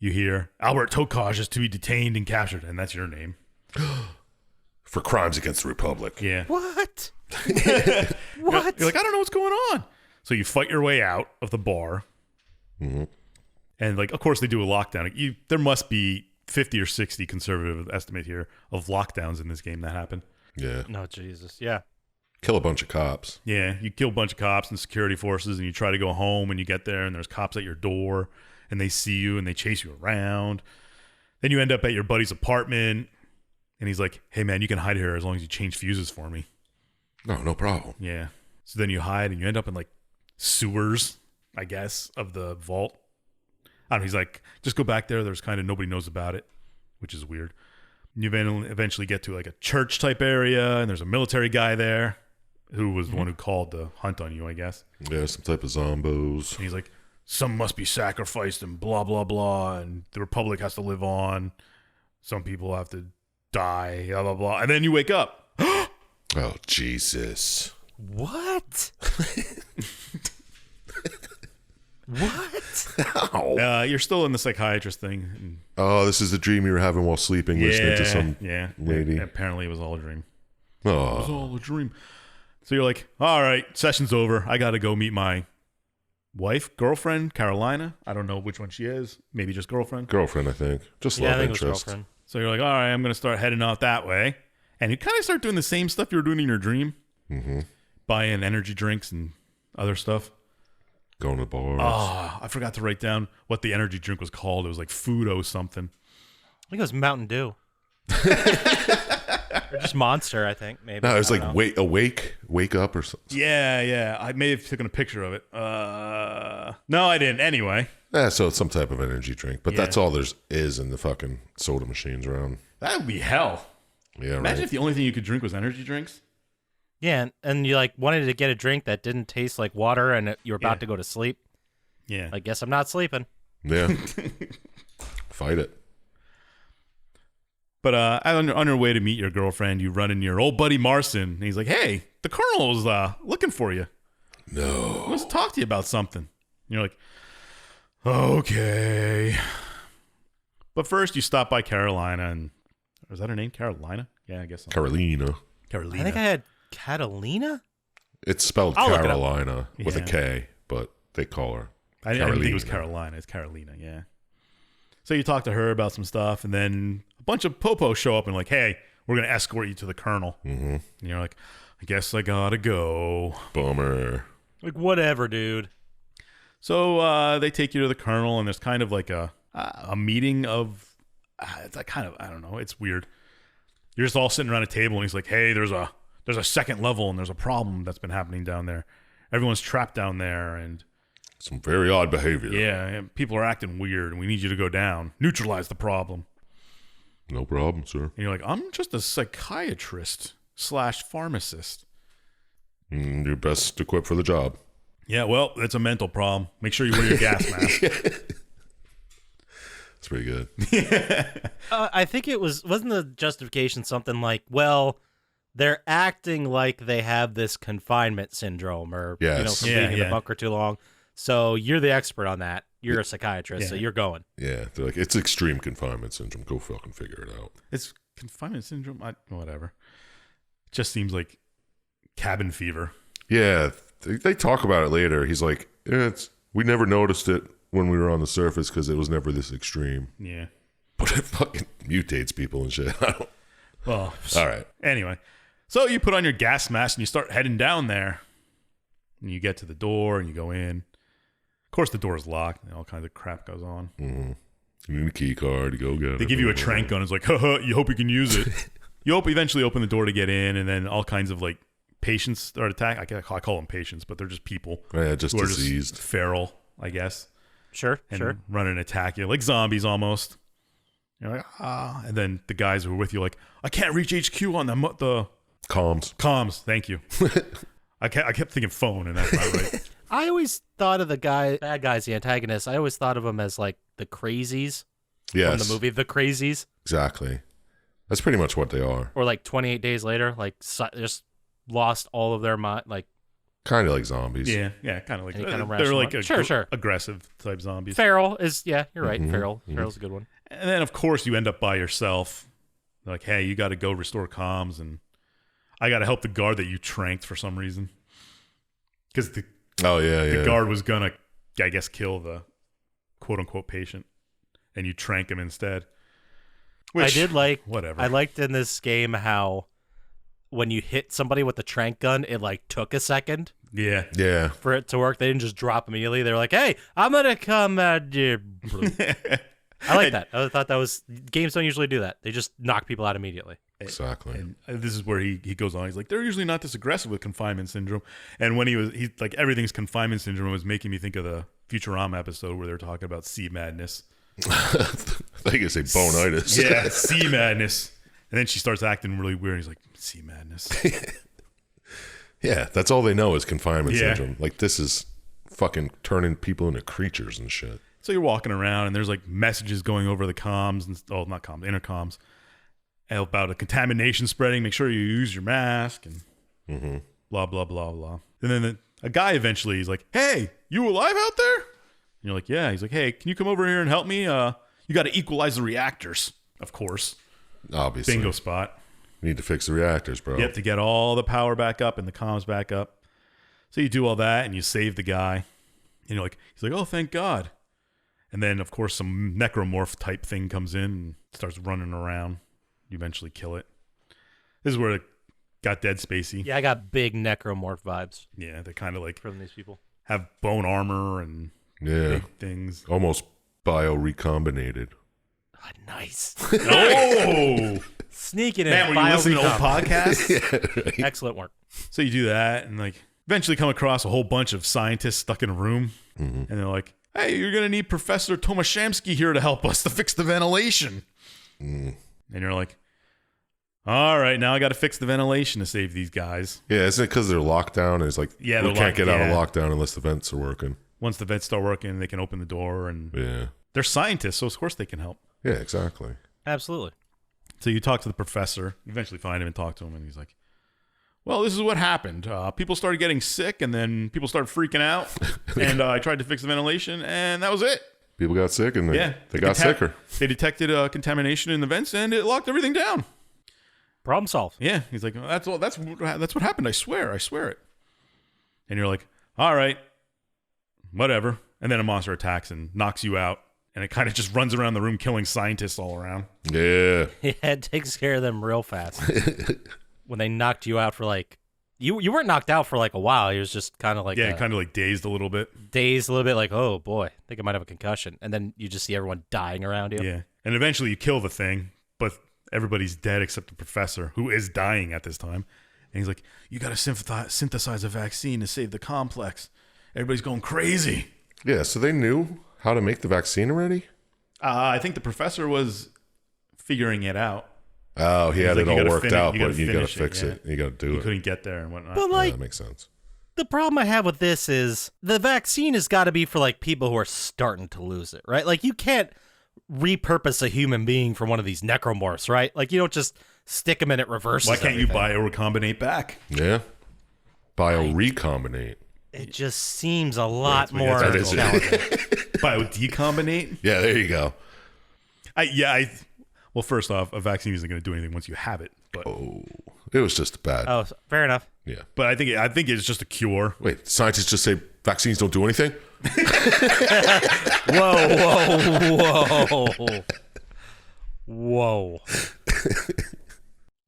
you hear, Albert Tokaj is to be detained and captured, and that's your name. For crimes against the Republic. Yeah. What? What? You're like, I don't know what's going on. So you fight your way out of the bar. Mm-hmm. And, like, of course, they do a lockdown. There must be 50 or 60 conservative estimate here of lockdowns in this game that happen. Yeah. No, Jesus. Yeah. Kill a bunch of cops. Yeah, you kill a bunch of cops and security forces, and you try to go home, and you get there, and there's cops at your door, and they see you, and they chase you around. Then you end up at your buddy's apartment, and he's like, hey, man, you can hide here as long as you change fuses for me. No problem. Yeah. So then you hide, and you end up in, like, sewers, I guess, of the vault. I don't know, he's like, just go back there. There's kind of nobody knows about it, which is weird. You eventually get to, like, a church-type area, and there's a military guy there who was the one who called the hunt on you, I guess. Yeah, some type of zombos. And he's like, some must be sacrificed and blah, blah, blah, and the Republic has to live on. Some people have to die, blah, blah, blah. And then you wake up. Oh, Jesus. What? What? You're still in the psychiatrist thing. Oh, this is the dream you were having while sleeping, listening to some lady. Apparently it was all a dream. Oh. It was all a dream. So you're like, all right, session's over. I got to go meet my wife, girlfriend, Carolina. I don't know which one she is. Maybe just girlfriend. Girlfriend, I think. Just Yeah, I love think it was interest. girlfriend. So you're like, all right, I'm going to start heading out that way. And you kind of start doing the same stuff you were doing in your dream. Mm-hmm. Buying energy drinks and other stuff. Going to the bars. Oh, I forgot to write down what the energy drink was called. It was like Fudo something. I think it was Mountain Dew. Or just Monster, I think, maybe. No, it was I like don't know. wake up or something. Yeah. I may have taken a picture of it. No, I didn't. Anyway. Yeah, so it's some type of energy drink. But Yeah. that's all there's is in the fucking soda machines around. That would be hell. Yeah, Imagine right. if the only thing you could drink was energy drinks. Yeah, and you like wanted to get a drink that didn't taste like water, and you were about to go to sleep. Yeah. I guess I'm not sleeping. Yeah. Fight it. But on your way to meet your girlfriend, you run into your old buddy Marson. And he's like, hey, the colonel was looking for you. No. He wants to talk to you about something. And you're like, okay. But first, you stop by Carolina. And was that her name? Carolina? Yeah, I guess so. Carolina. Carolina. I think I had Catalina? It's spelled I'll look it up. Carolina with a Yeah. K, but they call her I didn't think it was Carolina. Carolina. It's Carolina, yeah. So you talk to her about some stuff, and then a bunch of popos show up and like, hey, we're going to escort you to the colonel. Mm-hmm. And you're like, I guess I got to go. Bummer. Like, whatever, dude. So they take you to the colonel, and there's kind of like a meeting of, it's like kind of, I don't know, it's weird. You're just all sitting around a table, and he's like, hey, there's a second level, and there's a problem that's been happening down there. Everyone's trapped down there, and Some very odd behavior. yeah, people are acting weird, and we need you to go down. Neutralize the problem. No problem, sir. And you're like, I'm just a psychiatrist / pharmacist. You're best equipped for the job. Yeah, well, it's a mental problem. Make sure you wear your gas mask. It's pretty good. I think it wasn't the justification something like, well, they're acting like they have this confinement syndrome or, Yes. from Yeah, being in yeah. the bunker too long. So you're the expert on that. you're a psychiatrist, so you're going. Yeah, they're like, it's extreme confinement syndrome. Go fucking figure it out. It's confinement syndrome. Whatever. It just seems like cabin fever. Yeah, they talk about it later. He's like, we never noticed it when we were on the surface because it was never this extreme. Yeah. But it fucking mutates people and shit. Well, all right. Anyway, so you put on your gas mask and you start heading down there. And you get to the door and you go in. Of course, the door is locked. And all kinds of crap goes on. Mm-hmm. You need a key card to go get it. They give you a trank gun. It's like, haha, you hope you can use it. You eventually open the door to get in, and then all kinds of like patients start attack. I call them patients, but they're just people. Yeah, just who are diseased. Just feral, I guess. Sure. Run and attack you like zombies almost. You're like, and then the guys who are with you like, I can't reach HQ on the comms. Thank you. I kept thinking phone, and that's not right. I always thought of the bad guys, the antagonists. I always thought of them as like the crazies. Yes. From the movie The Crazies. Exactly. That's pretty much what they are. Or like 28 Days Later, like just lost all of their mind, like. Kind of like zombies. Yeah, kind of like they're like sure aggressive type zombies. Feral is you're right. Mm-hmm. Feral's a good one. And then of course you end up by yourself. They're like, hey, you got to go restore comms, and I got to help the guard that you tranked for some reason. Because the guard was gonna, I guess, kill the quote unquote patient, and you trank him instead. Which, I did like whatever. I liked in this game how when you hit somebody with the trank gun, it like took a second. Yeah. For it to work, they didn't just drop immediately. They were like, "Hey, I'm gonna come at you." I like that. I thought that was games don't usually do that. They just knock people out immediately. Exactly. And this is where he goes on. He's like, they're usually not this aggressive with confinement syndrome. And when he's like, everything's confinement syndrome was making me think of the Futurama episode where they're talking about sea madness. I think it's a bonitis. Yeah, sea madness. And then she starts acting really weird. He's like, sea madness. Yeah, that's all they know is confinement syndrome. Like, this is fucking turning people into creatures and shit. So you're walking around, and there's like messages going over the comms, and not comms, intercoms, about a contamination spreading. Make sure you use your mask, and blah, blah, blah, blah. And then a guy eventually is like, hey, you alive out there? And you're like, yeah. He's like, hey, can you come over here and help me? You got to equalize the reactors, of course. Obviously. Bingo spot. You need to fix the reactors, bro. You have to get all the power back up and the comms back up. So you do all that, and you save the guy. And you're like, he's like, oh, thank God. And then, of course, some necromorph type thing comes in and starts running around. You eventually kill it. This is where it got dead spacey. Yeah, I got big necromorph vibes. Yeah, they kind of like from these people have bone armor and big things. Almost bio-recombinated. Oh, nice. Oh! Sneaking in. Man, were you listening to old podcasts? Yeah, right. Excellent work. So you do that and like eventually come across a whole bunch of scientists stuck in a room. And they're like, hey, you're going to need Professor Tomashamsky here to help us to fix the ventilation. And you're like, all right, now I got to fix the ventilation to save these guys. Yeah, isn't it because they're locked down? And it's like, we can't get out of lockdown unless the vents are working. Once the vents start working, they can open the door. And they're scientists, so of course they can help. Yeah, exactly. Absolutely. So you talk to the professor. You eventually find him and talk to him. And he's like, well, this is what happened. People started getting sick, and then people started freaking out. And I tried to fix the ventilation, and that was it. People got sick, and they got sicker. They detected contamination in the vents, and it locked everything down. Problem solved. Yeah, he's like, that's what happened. I swear it. And you're like, all right, whatever. And then a monster attacks and knocks you out, and it kind of just runs around the room killing scientists all around. Yeah, it takes care of them real fast. When they knocked you out for like, you weren't knocked out for like a while. He was just kind of like kind of like dazed a little bit. Like, oh boy, I think I might have a concussion. And then you just see everyone dying around you. Yeah, and eventually you kill the thing, but everybody's dead except the professor, who is dying at this time. And he's like, you got to synthesize a vaccine to save the complex. Everybody's going crazy. Yeah, so they knew how to make the vaccine already? I think the professor was figuring it out. Oh, he had it all worked out, but you got to fix it. You got to do it. You couldn't get there and whatnot. But like, that makes sense. The problem I have with this is the vaccine has got to be for like people who are starting to lose it, right? Like you can't repurpose a human being for one of these necromorphs, right? Like you don't just stick them in it reverses. Why can't everything. you bio-recombinate back? Yeah. Bio-recombinate. It just seems a lot more challenging. Biodecombinate? Yeah, there you go. Well, first off, a vaccine isn't going to do anything once you have it. But It was just bad. Oh, fair enough. Yeah. But I think it's just a cure. Wait, scientists just say vaccines don't do anything? Whoa.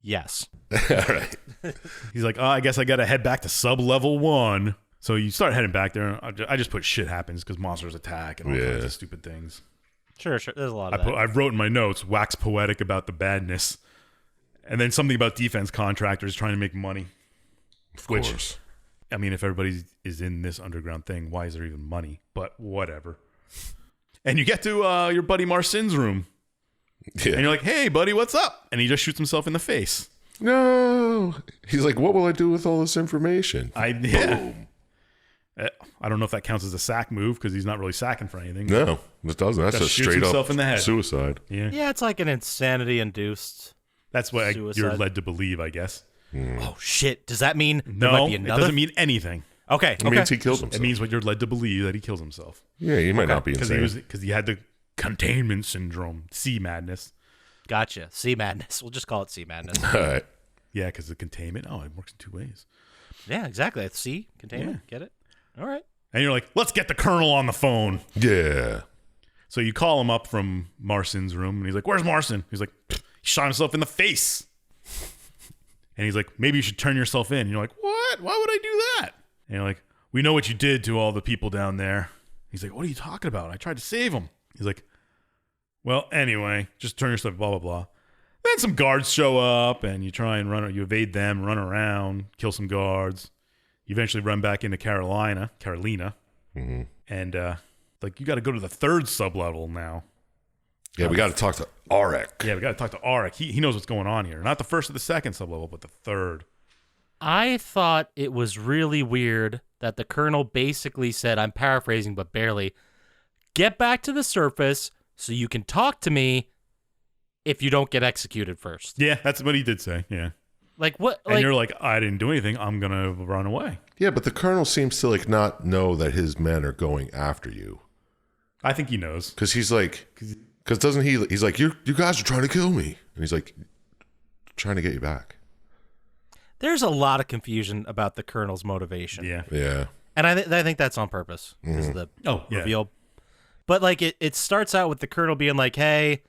Yes. All right. He's like, I guess I got to head back to sub-level 1. So you start heading back there. I just put shit happens because monsters attack and all kinds of stupid things. Sure. There's a lot of that. I wrote in my notes, wax poetic about the badness. And then something about defense contractors trying to make money. Of course. I mean, if everybody is in this underground thing, why is there even money? But whatever. And you get to your buddy Marcin's room. Yeah. And you're like, hey, buddy, what's up? And he just shoots himself in the face. No. He's like, what will I do with all this information? Boom. I don't know if that counts as a sack move because he's not really sacking for anything. No, it doesn't. That's Just a shoots straight himself up in the head. suicide. Yeah, it's like an insanity-induced. That's what suicide. you're led to believe, I guess. Oh, shit. Does that mean there No, might be it another? doesn't mean anything. Okay. It means he killed himself. It means what you're led to believe that he kills himself. Yeah, he might not be insane. Because he had the containment syndrome, sea madness. Gotcha. Sea madness. We'll just call it sea madness. All right. Yeah, because the containment, it works in 2 ways. Yeah, exactly. Sea, containment. Get it? All right. And you're like, let's get the colonel on the phone. Yeah. So you call him up from Marcin's room, and he's like, where's Marcin? He's like, he shot himself in the face. And he's like, maybe you should turn yourself in. And you're like, what? Why would I do that? And you're like, we know what you did to all the people down there. He's like, what are you talking about? I tried to save them. He's like, well, anyway, just turn yourself, blah, blah, blah. Then some guards show up, and you try and you evade them, run around, kill some guards. You eventually run back into Carolina. Mm-hmm. And, you got to go to the 3rd sublevel now. Yeah, we got to talk to Arik. Yeah, we got to talk to Arik. He knows what's going on here. Not the 1st or the 2nd sublevel, but the 3rd. I thought it was really weird that the colonel basically said, I'm paraphrasing, but barely, get back to the surface so you can talk to me if you don't get executed first. Yeah, that's what he did say. Yeah. Like what? And you're like, I didn't do anything. I'm going to run away. Yeah, but the colonel seems to not know that his men are going after you. I think he knows. Because he's like, because doesn't he? He's like, you guys are trying to kill me, and he's like, trying to get you back. There's a lot of confusion about the colonel's motivation. Yeah. Yeah. And I think that's on purpose. Is the reveal. But it starts out with the colonel being like, hey,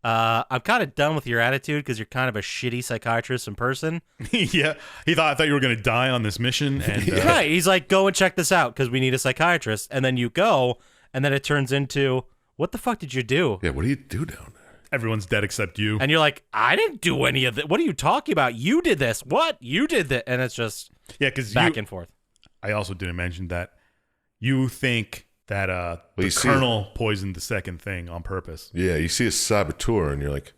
I'm kind of done with your attitude because you're kind of a shitty psychiatrist in person. Yeah. I thought you were going to die on this mission. And, Right. He's like, go and check this out because we need a psychiatrist. And then you go, and then it turns into, what the fuck did you do? Yeah, what do you do down there? Everyone's dead except you. And you're like, I didn't do any of that. What are you talking about? You did this. What? You did that. And it's just back and forth. I also didn't mention that you think that the colonel poisoned the 2nd thing on purpose. Yeah, you see a saboteur, and you're like,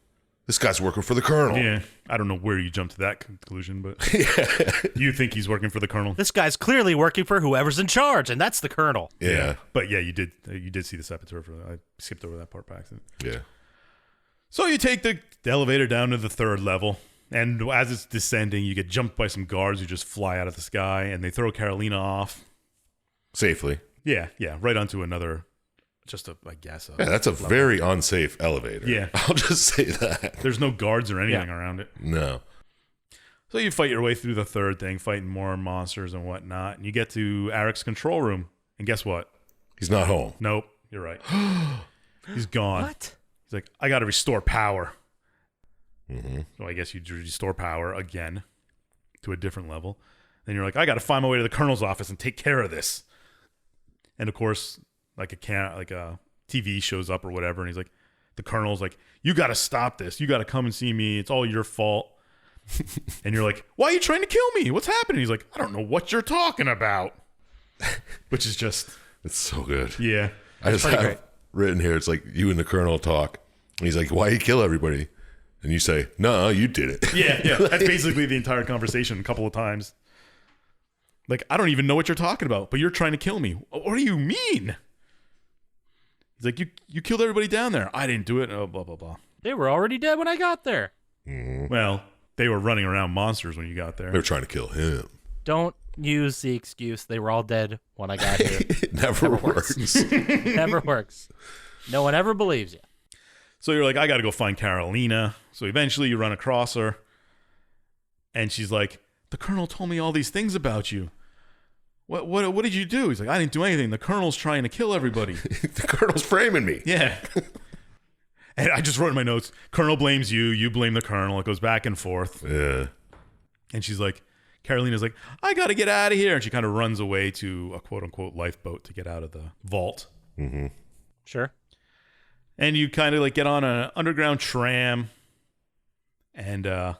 this guy's working for the colonel. Yeah. I don't know where you jumped to that conclusion, but you think he's working for the colonel. This guy's clearly working for whoever's in charge, and that's the colonel. Yeah. But yeah, you did see the saboteur for that. I skipped over that part by accident. Yeah. So you take the elevator down to the 3rd level, and as it's descending, you get jumped by some guards who just fly out of the sky, and they throw Carolina off. Safely. Yeah, right onto another, I guess. Yeah, that's a very unsafe elevator. Yeah. I'll just say that. There's no guards or anything around it. No. So you fight your way through the 3rd thing, fighting more monsters and whatnot, and you get to Arik's control room, and guess what? He's not home. Nope, you're right. He's gone. What? He's like, I got to restore power. Mm-hmm. So I guess you restore power again to a different level. Then you're like, I got to find my way to the colonel's office and take care of this. And of course, a TV shows up or whatever, and he's like, the colonel's like, you got to stop this. You got to come and see me. It's all your fault. And you're like, why are you trying to kill me? What's happening? He's like, I don't know what you're talking about. Which is just, it's so good. Yeah. I just have written here, it's like you and the colonel talk. And he's like, why you kill everybody? And you say, no, you did it. Yeah. That's basically the entire conversation a couple of times. Like, I don't even know what you're talking about, but you're trying to kill me. What do you mean? He's like, you killed everybody down there. I didn't do it. Oh, blah, blah, blah. They were already dead when I got there. Mm-hmm. Well, they were running around monsters when you got there. They were trying to kill him. Don't use the excuse they were all dead when I got here. It never works. Never works. No one ever believes you. So you're like, I got to go find Carolina. So eventually you run across her. And she's like, the Colonel told me all these things about you. What did you do? He's like, I didn't do anything. The Colonel's trying to kill everybody. The Colonel's framing me. Yeah. And I just wrote in my notes, Colonel blames you. You blame the Colonel. It goes back and forth. Yeah. And she's like, Carolina's like, I got to get out of here. And she kind of runs away to a quote-unquote lifeboat to get out of the vault. Mm-hmm. Sure. And you kind of like get on an underground tram. And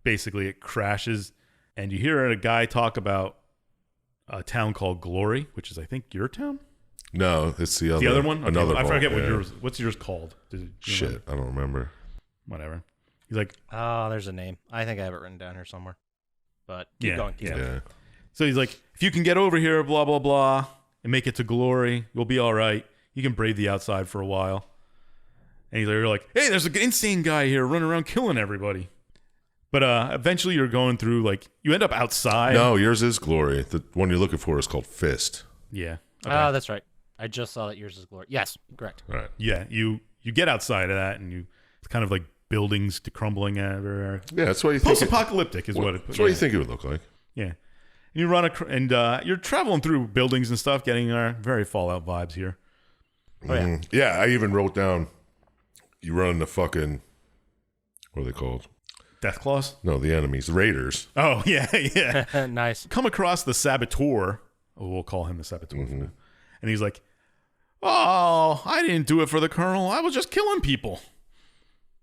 basically it crashes. And you hear a guy talk about a town called Glory, which is, I think, your town? No, it's the other. The other one? Okay, Another I forget vault, what's yours called? Shit, I don't remember. Whatever. He's like, Oh, there's a name. I think I have it written down here somewhere. But keep going. Yeah. So he's like, if you can get over here, blah, blah, blah, and make it to Glory, you'll be all right. You can brave the outside for a while. And you're like, hey, there's an insane guy here running around killing everybody. But eventually you're going through, like, you end up outside. No, yours is Glory. The one you're looking for is called Fist. Yeah. Oh, that's right. I just saw that yours is Glory. Yes, correct. All right. Yeah, you get outside of that, and it's kind of like buildings crumbling everywhere. Yeah, that's what you think. Post-apocalyptic is what it. That's what you think it would look like. Yeah, and you run and you're traveling through buildings and stuff, getting very Fallout vibes here. Oh yeah. Mm. Yeah, I even wrote down. You run the fucking. What are they called? Death Claws? No, the enemies, the Raiders. Oh yeah. Nice. Come across the Saboteur. Oh, we'll call him the Saboteur. Mm-hmm. And he's like, "Oh, I didn't do it for the Colonel. I was just killing people."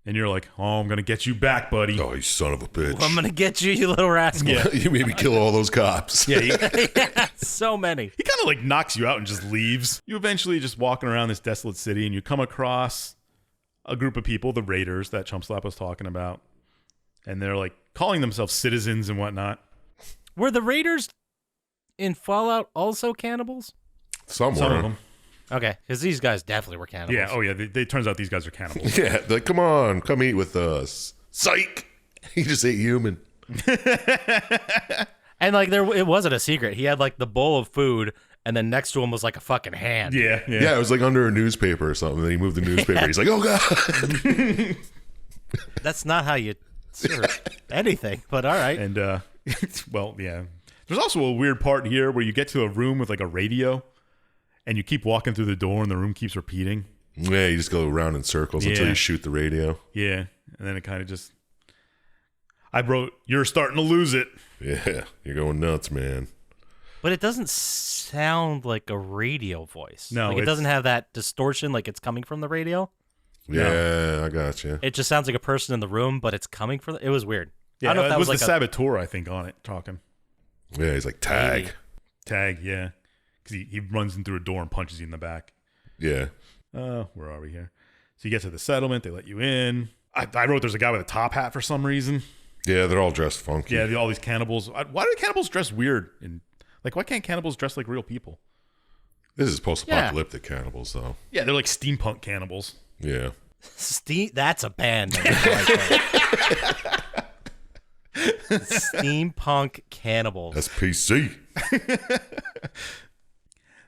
And you're like, "Oh, I'm gonna get you back, buddy." Oh, you son of a bitch! Well, I'm gonna get you, you little rascal. Yeah. You made me kill all those cops. Yeah. Yeah, so many. He kind of like knocks you out and just leaves. You eventually just walking around this desolate city, and you come across a group of people, the Raiders that Chump Slap was talking about, and they're like calling themselves citizens and whatnot. Were the Raiders in Fallout also cannibals? Somewhere. Some of them. Okay, because these guys definitely were cannibals. Yeah. Oh yeah. They turns out these guys are cannibals. Yeah, they're like, come on, come eat with us. Psych! He just ate human. And like it wasn't a secret. He had like the bowl of food, and then next to him was like a fucking hand. Yeah. Yeah, it was like under a newspaper or something. Then he moved the newspaper. He's like, oh god. That's not how you serve anything, but all right. And well, yeah. There's also a weird part here where you get to a room with like a radio, and you keep walking through the door, and the room keeps repeating. Yeah, you just go around in circles until Yeah. you shoot the radio. Yeah, and then it kind of just. I wrote, "You're starting to lose it." Yeah, you're going nuts, man. But it doesn't sound like a radio voice. No, like it doesn't have that distortion like it's coming from the radio. Yeah, I got you. It just sounds like a person in the room, but it's coming from. It was weird. Yeah, I don't know if that it was like the Saboteur, I think, on it talking. Yeah, he's like, tag. Maybe. Tag, yeah, because he runs in through a door and punches you in the back. Yeah. Where are we here? So you get to the settlement, they let you in. I wrote there's a guy with a top hat for some reason. Yeah, they're all dressed funky. Yeah, all these cannibals. Why do cannibals dress weird? And like, why can't cannibals dress like real people? This is post-apocalyptic cannibals, though. Yeah, they're like steampunk cannibals. Yeah. That's a band name. Steampunk cannibals. SPC.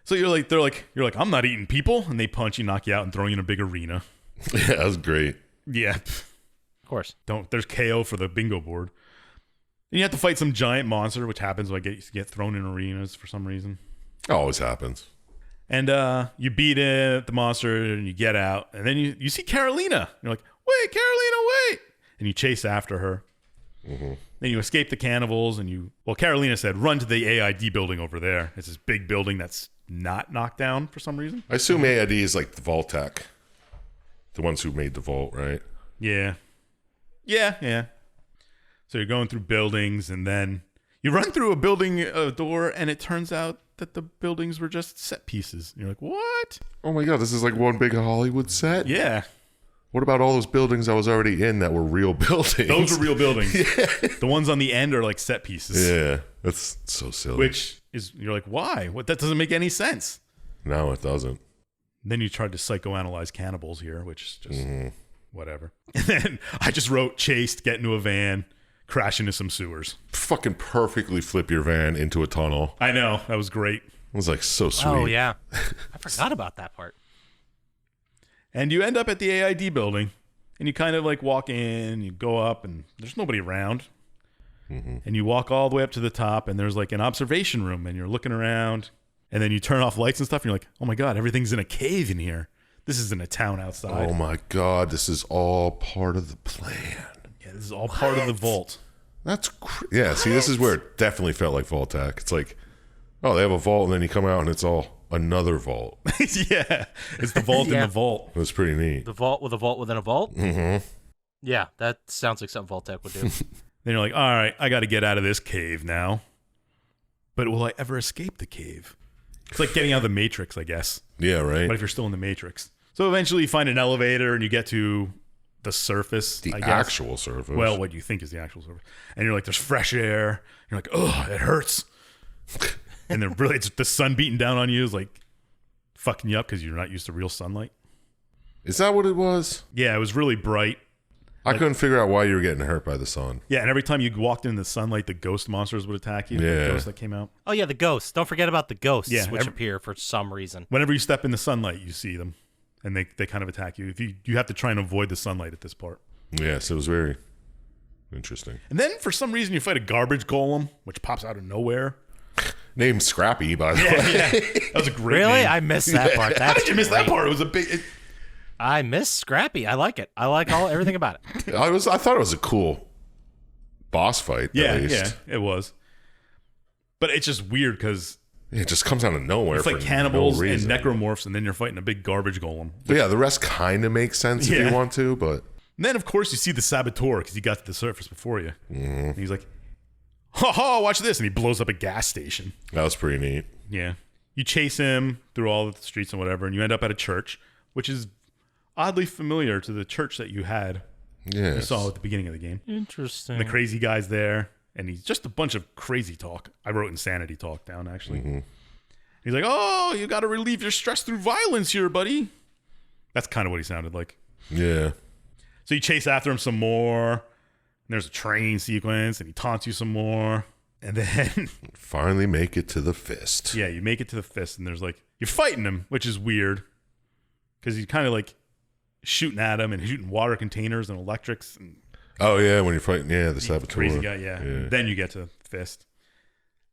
So you're like, I'm not eating people, and they punch you, knock you out, and throw you in a big arena. Yeah, that was great. Yeah, Of course. there's KO for the bingo board. And you have to fight some giant monster, which happens when you get thrown in arenas for some reason. Always happens. And you beat it, the monster, and you get out, and then you see Carolina. You're like, wait, Carolina, wait! And you chase after her. Mm-hmm. Then you escape the cannibals, and Carolina said, run to the AID building over there. It's this big building that's not knocked down for some reason. I assume AID is like the Vault-Tec. The ones who made the vault, right? Yeah. So you're going through buildings, and then you run through a building door, and it turns out that the buildings were just set pieces. And you're like, what? Oh my god, this is like one big Hollywood set? Yeah. What about all those buildings I was already in that were real buildings? Those are real buildings. The ones on the end are like set pieces. Yeah, that's so silly. Which is, you're like, why? That doesn't make any sense. No, it doesn't. Then you tried to psychoanalyze cannibals here, which is just whatever. And then I just wrote chased, get into a van, crash into some sewers. Fucking perfectly flip your van into a tunnel. I know. That was great. It was like so sweet. Oh, yeah. I forgot about that part. And you end up at the AID building, and you kind of like walk in, you go up, and there's nobody around. Mm-hmm. And you walk all the way up to the top, and there's like an observation room, and you're looking around, and then you turn off lights and stuff, and you're like, oh my God, everything's in a cave in here. This isn't a town outside. Oh my God, this is all part of the plan. Yeah, this is all part of the vault. That's yeah. See, this is where it definitely felt like Vault-Tec. It's like, oh, they have a vault, and then you come out, and it's all another vault. Yeah, it's the vault in the vault. It was pretty neat. The vault with a vault within a vault? Mm-hmm. Yeah, that sounds like something Vault-Tec would do. Then you're like, all right, I got to get out of this cave now. But will I ever escape the cave? It's like getting out of the Matrix, I guess. Yeah, right. What if you're still in the Matrix? So eventually you find an elevator and you get to the surface. The I guess. actual surface. Well, what you think is the actual surface. And you're like, there's fresh air. You're like, oh, it hurts. And then really, it's the sun beating down on you is like fucking you up because you're not used to real sunlight. Is that what it was? Yeah, it was really bright. I couldn't figure out why you were getting hurt by the sun. Yeah, and every time you walked in the sunlight, the ghost monsters would attack you. Yeah. The ghosts that came out. Oh, yeah, the ghosts. Don't forget about the ghosts, Yeah, which appear for some reason. Whenever you step in the sunlight, you see them. And they kind of attack you. If you have to try and avoid the sunlight at this part. Yes, it was very interesting. And then for some reason you fight a garbage golem, which pops out of nowhere. Named Scrappy, by the way. Yeah. That was a great Really? name. I missed that part. How did you miss that part? It was a big... I miss Scrappy. I like it. I like everything about it. I thought it was a cool boss fight. Yeah, at least. yeah, it was. But it's just weird because It just comes out of nowhere. it's for like cannibals no and reason. necromorphs, and then you're fighting a big garbage golem. But yeah, the rest kind of makes sense if Yeah. you want to, but And then, of course, you see the saboteur because he got to the surface before you. And he's like, ha ha, watch this. And he blows up a gas station. that was pretty neat. Yeah. You chase him through all the streets and whatever, and you end up at a church, which is oddly familiar to the church that you Yeah. saw at the beginning of the game. Interesting. And the crazy guy's there, and he's just a bunch of crazy talk. I wrote insanity talk down, actually. He's like, oh, you got to relieve your stress through violence here, buddy. That's kind of what he sounded like. Yeah. So you chase after him some more, and there's a train sequence, and he taunts you some more. And then, Finally make it to the fist. yeah, you make it to the fist, and there's like, you're fighting him, which is weird, because he's kind of like shooting at him and shooting water containers and electrics and Oh, yeah, when you're fighting, the saboteur. crazy guy, yeah. Then you get to fist.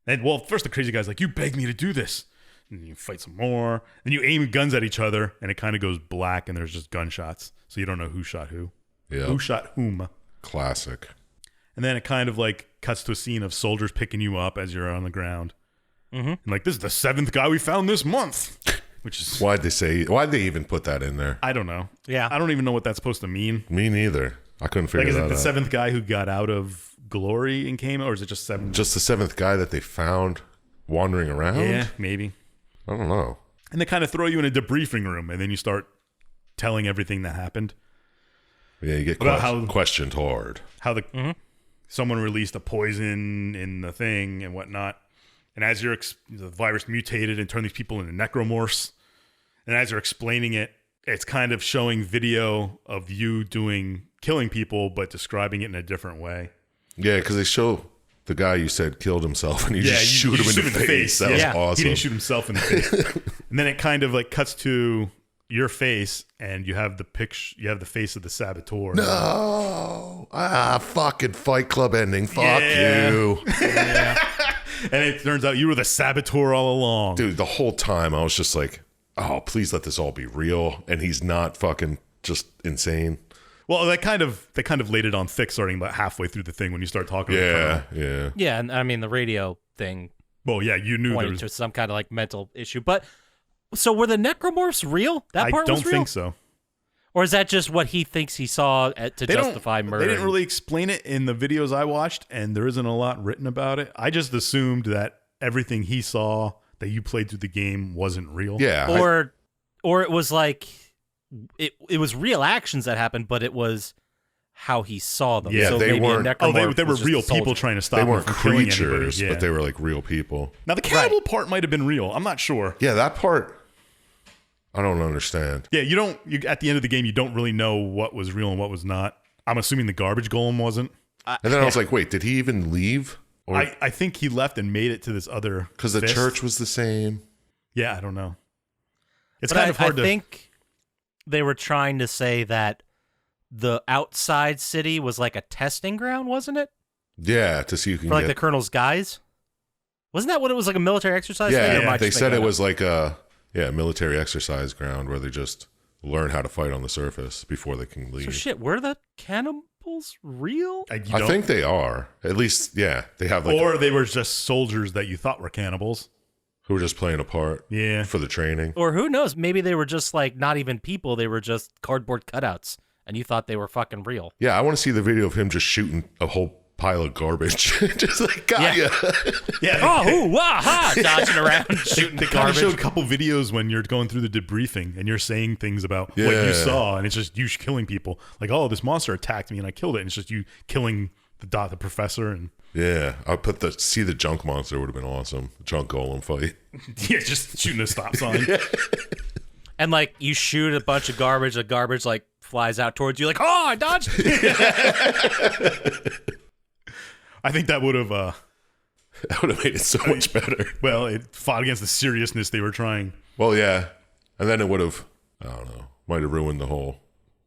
And, well, first the crazy guy's like, you begged me to do this. And you fight some more. Then you aim guns at each other, and it kind of goes black, and there's just gunshots. So you don't know who shot who. Yeah. Who shot whom. Classic. And then it kind of like cuts to a scene of soldiers picking you up as you're on the ground. And like, this is the 7th guy we found this month. Which is, Why'd they even put that in there? I don't know. Yeah. I don't even know what that's supposed to mean. Me neither. I couldn't Like, figure is it that the out. 7th guy who got out of glory and came, or is it just 7? Just the 7th guy that they found wandering around? Yeah, maybe. I don't know. And they kind of throw you in a debriefing room, and then you start telling everything that happened. Yeah, you get About how- questioned hard. How the someone released a poison in the thing and whatnot. And as the virus mutated and turned these people into necromorphs. And as you're explaining it, it's kind of showing video of you killing people, but describing it in a different way. Yeah, because they show the guy you said killed himself, and you just shoot him in the face. That was Yeah, awesome. He didn't shoot himself in the face. And then it kind of like cuts to your face, and you have the picture. You have the face of the saboteur. No. Fucking Fight Club ending. Fuck Yeah. you. And it turns out you were the saboteur all along. Dude, the whole time I was just like, oh, please let this all be real. And he's not fucking just insane. Well, they kind of laid it on thick starting about halfway through the thing when you start talking. Yeah, yeah. Yeah, and I mean, the radio thing Well, yeah, you knew there pointed was. to some kind of like mental issue. But so were the necromorphs real? That part I don't was real? think so. Or is that just what he thinks he saw to justify murder? They didn't really explain it in the videos I watched, and there isn't a lot written about it. I just assumed that everything he saw that you played through the game wasn't real. Yeah. Or it was like it was real actions that happened, but it was how he saw them. Yeah, so they maybe a weren't- necromorph they were was just real a soldier. people trying to stop they him weren't from killing creatures, anybody. Yeah. but they were like real people. Now, the cannibal part might have been real. I'm not sure. Yeah, that part, I don't understand. Yeah, at the end of the game, you don't really know what was real and what was not. I'm assuming the garbage golem wasn't. And then I was like, wait, did he even leave? Or I think he left and made it to this other because the fist. church was the same. Yeah, I don't know. It's But kind of hard to. I think they were trying to say that the outside city was like a testing ground, wasn't it? Yeah, to see who can For like get. the colonel's guys. Wasn't that what it was, like a military exercise? Yeah, thing, or am I they just said making it that was like a military exercise ground where they just learn how to fight on the surface before they can up? leave. So shit, were the cannibals real? I think they are. At least, yeah, they have like or they were just soldiers that you thought were cannibals. who were just playing a part. Yeah. For the training. Or who knows? Maybe they were just like not even people. They were just cardboard cutouts, and you thought they were fucking real. Yeah, I want to see the video of him just shooting a whole pile of garbage. Just like, got ya. Yeah. Oh, hoo, wah, ha, dodging around, shooting They kind of showed a couple videos when you're going through the debriefing and you're saying things about what you Yeah. saw, and it's just you killing people. Like, oh, this monster attacked me and I killed it. And it's just you killing the professor and Yeah, I put the junk monster would have been awesome. Junk golem fight. yeah, just shooting a stop sign. And like you shoot a bunch of garbage, the garbage like flies out towards you, like, oh, I dodged. I think that would have. That would have made it so much better. Well, it fought against the seriousness they were trying. Well, yeah, and then it would have. I don't know. Might have ruined the whole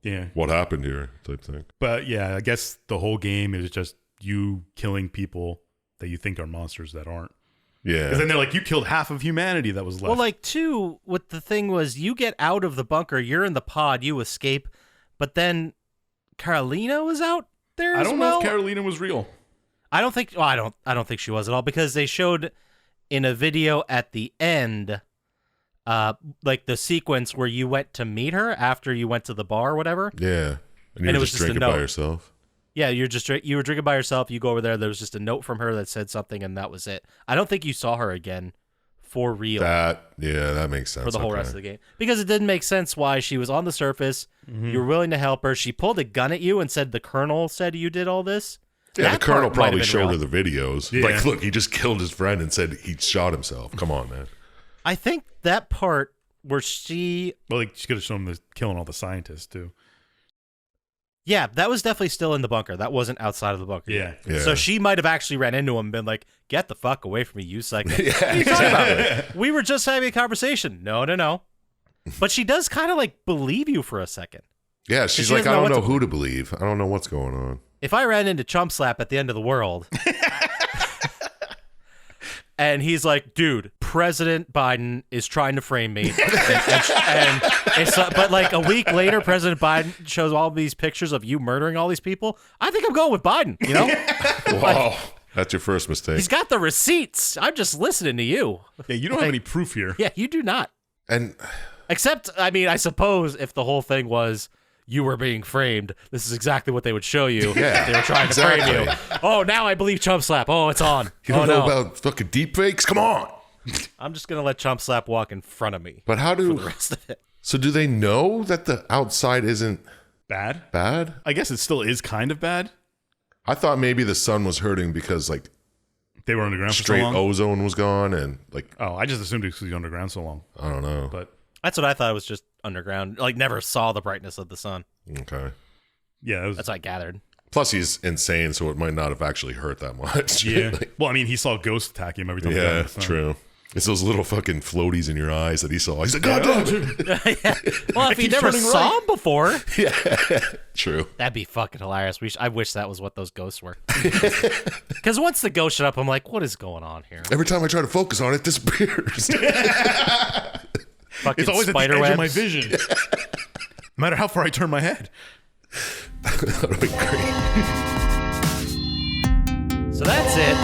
Yeah. what happened here type thing. But yeah, I guess the whole game is just you killing people that you think are monsters that aren't. Yeah. Because then they're like, you killed half of humanity that was left. Well, like, too, what the thing was, you get out of the bunker, you're in the pod, you escape, but then Carolina was out there I as don't well? know if Carolina was real. I don't think. Well, I don't think she was at all, because they showed in a video at the end, like the sequence where you went to meet her after you went to the bar or whatever. Yeah. And you And were it was just just a drinking by note. yourself. Yeah, you were drinking by yourself. You go over there. There was just a note from her that said something, and that was it. I don't think you saw her again for real That makes sense. for the whole Okay. rest of the game, because it didn't make sense why she was on the surface. You were willing to help her. She pulled a gun at you and said the colonel said you did all this. Yeah, That the colonel part might have probably been showed real. her the videos. Yeah. Like, look, he just killed his friend and said he shot himself. Come on, man. I think that part where she, Well, like, she could have shown them killing all the scientists, too. yeah, that was definitely still in the bunker. That wasn't outside of the bunker. Yeah. Yeah. So she might have actually ran into him and been like, "Get the fuck away from me, you psycho." Yeah, What are you talking about? We were just having a conversation. No. But she does kind of like believe you for a second. Yeah, she's she like, doesn't I know don't what know to who to believe. I don't know what's going on. If I ran into Chump Slap at the end of the world and he's like, dude, President Biden is trying to frame me. and it's, but like a week later, President Biden shows all these pictures of you murdering all these people. I think I'm going with Biden, you know? Wow. That's your first mistake. He's got the receipts. I'm just listening to you. Yeah, you don't have any proof here. Yeah, you do not. And Except, I mean, I suppose if the whole thing was you were being framed, this is exactly what they would show you. Yeah, if they were trying to frame you. exactly. Oh, now I believe Chump Slap. Oh, it's on. you Oh, don't know no. about fucking deep fakes? Come on. I'm just going to let Chump Slap walk in front of me But how for the do rest of it. so do they know that the outside isn't Bad? bad? I guess it still is kind of bad. I thought maybe the sun was hurting because like They were underground for so straight long. ozone was gone and like Oh, I just assumed it was because underground so long. I don't know. But That's what I thought. It was just underground. Like, never saw the brightness of the sun. Okay. yeah, it was. That's what I gathered. Plus he's insane, so it might not have actually hurt that much. Yeah. Like, Well, I mean, he saw ghosts attack him every time. he got in yeah, the sun. true. It's those little fucking floaties in your eyes that he saw. He's like, God damn it. Well, if he keeps never turning saw right. him before, Yeah, true. that'd be fucking hilarious. I wish that was what those ghosts were. Because once the ghost showed up, I'm like, what is going on here? Every time I try to focus on it, it disappears. Fucking It's always at the spider edge of my webs. vision. No matter how far I turn my head. That would be great. So that's it.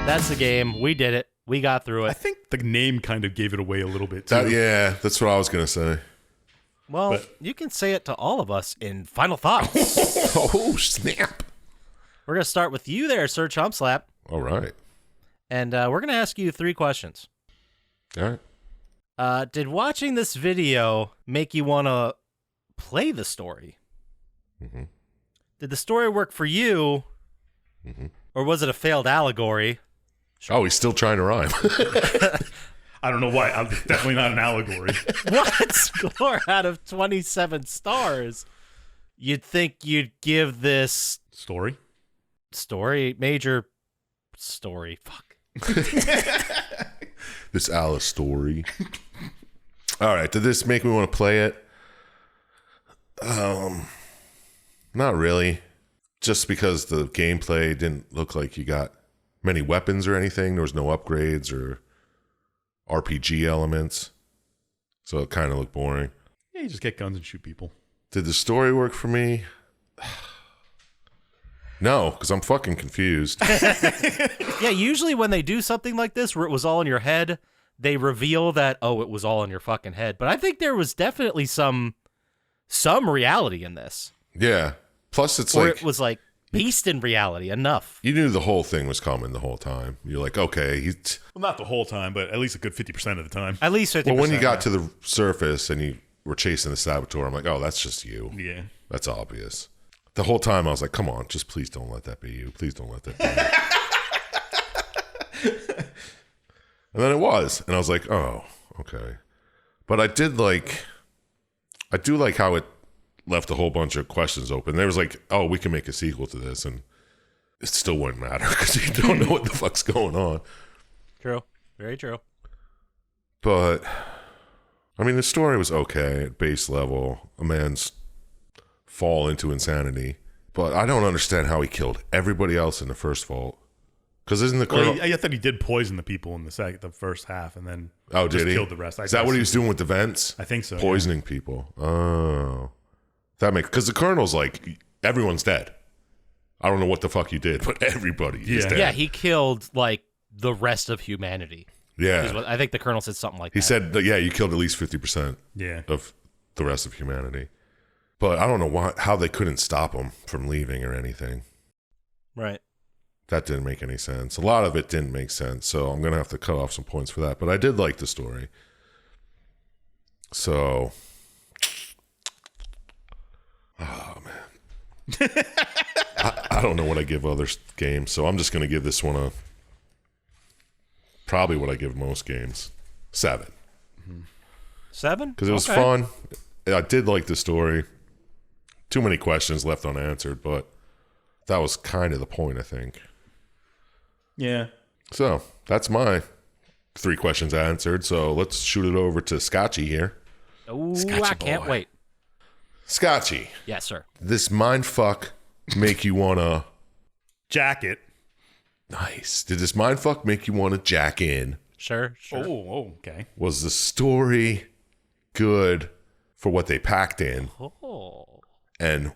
That's the game. We did it. We got through I it. think the name kind of gave it away a little bit too. Yeah, that's what I was gonna say. Well, But- you can say it to all of us in final thoughts. Oh snap! We're going to start with you there, Sir Chump Slap. All right, And we're going to ask you 3 questions. all right. Did watching this video make you want to play the story? Mm-hmm. Did the story work for you? Mm-hmm. Or was it a failed allegory? Oh, he's still trying to rhyme. I don't know why. I'm definitely not an allegory. What score out of 27 stars you'd think you'd give this Story? major story. Fuck. This Alice story. All right, did this make me want to play it? Not really. Just because the gameplay didn't look like you got many weapons or anything. There was no upgrades or RPG elements. So it kind of looked boring. Yeah, you just get guns and shoot people. Did the story work for me? No, because I'm fucking confused. Yeah, usually when they do something like this where it was all in your head, they reveal that, oh, it was all in your fucking head. But I think there was definitely some reality in this. Yeah. Plus, it's or like... it was like based in reality enough. You knew the whole thing was coming the whole time. You're like, okay, he's... Well, not the whole time, but at least a good 50% of the time. At least 50%. Well, when you got to the surface and you were chasing the saboteur, I'm like, oh, that's just you. Yeah. That's obvious. The whole time I was like, come on, just please don't let that be you. Please don't let that be you. And then it was. And I was like, oh, okay. But I do like how it left a whole bunch of questions open. There was like, oh, we can make a sequel to this. And it still wouldn't matter because you don't know what the fuck's going on. True. Very true. But, I mean, the story was okay at base level. A man's fall into insanity. But I don't understand how he killed everybody else in the first vault. Because isn't the colonel... Well, I thought he did poison the people in the first half and then did he? killed the rest. Is that what he was doing with the vents? I think so. Poisoning people. Oh. That makes... Because the colonel's like, everyone's dead. I don't know what the fuck you did, but everybody is dead. Yeah, he killed, like, the rest of humanity. Yeah. I think the colonel said something like that. He said, yeah, you killed at least 50% of the rest of humanity. But I don't know how they couldn't stop him from leaving or anything. Right. That didn't make any sense. A lot of it didn't make sense, so I'm going to have to cut off some points for that. But I did like the story. So, oh, man. I don't know what I give other games, so I'm just going to give this one probably what I give most games. 7. 7? Because it was fun. I did like the story. Too many questions left unanswered, but that was kind of the point, I think. Yeah. So that's my 3 questions answered. So let's shoot it over to Scotchy here. Oh, I can't wait. Scotchy. Yes, sir. This mindfuck make you want to... Jacket. Nice. Did this mindfuck make you want to jack in? Sure. Oh, okay. Was the story good for what they packed in? Oh. And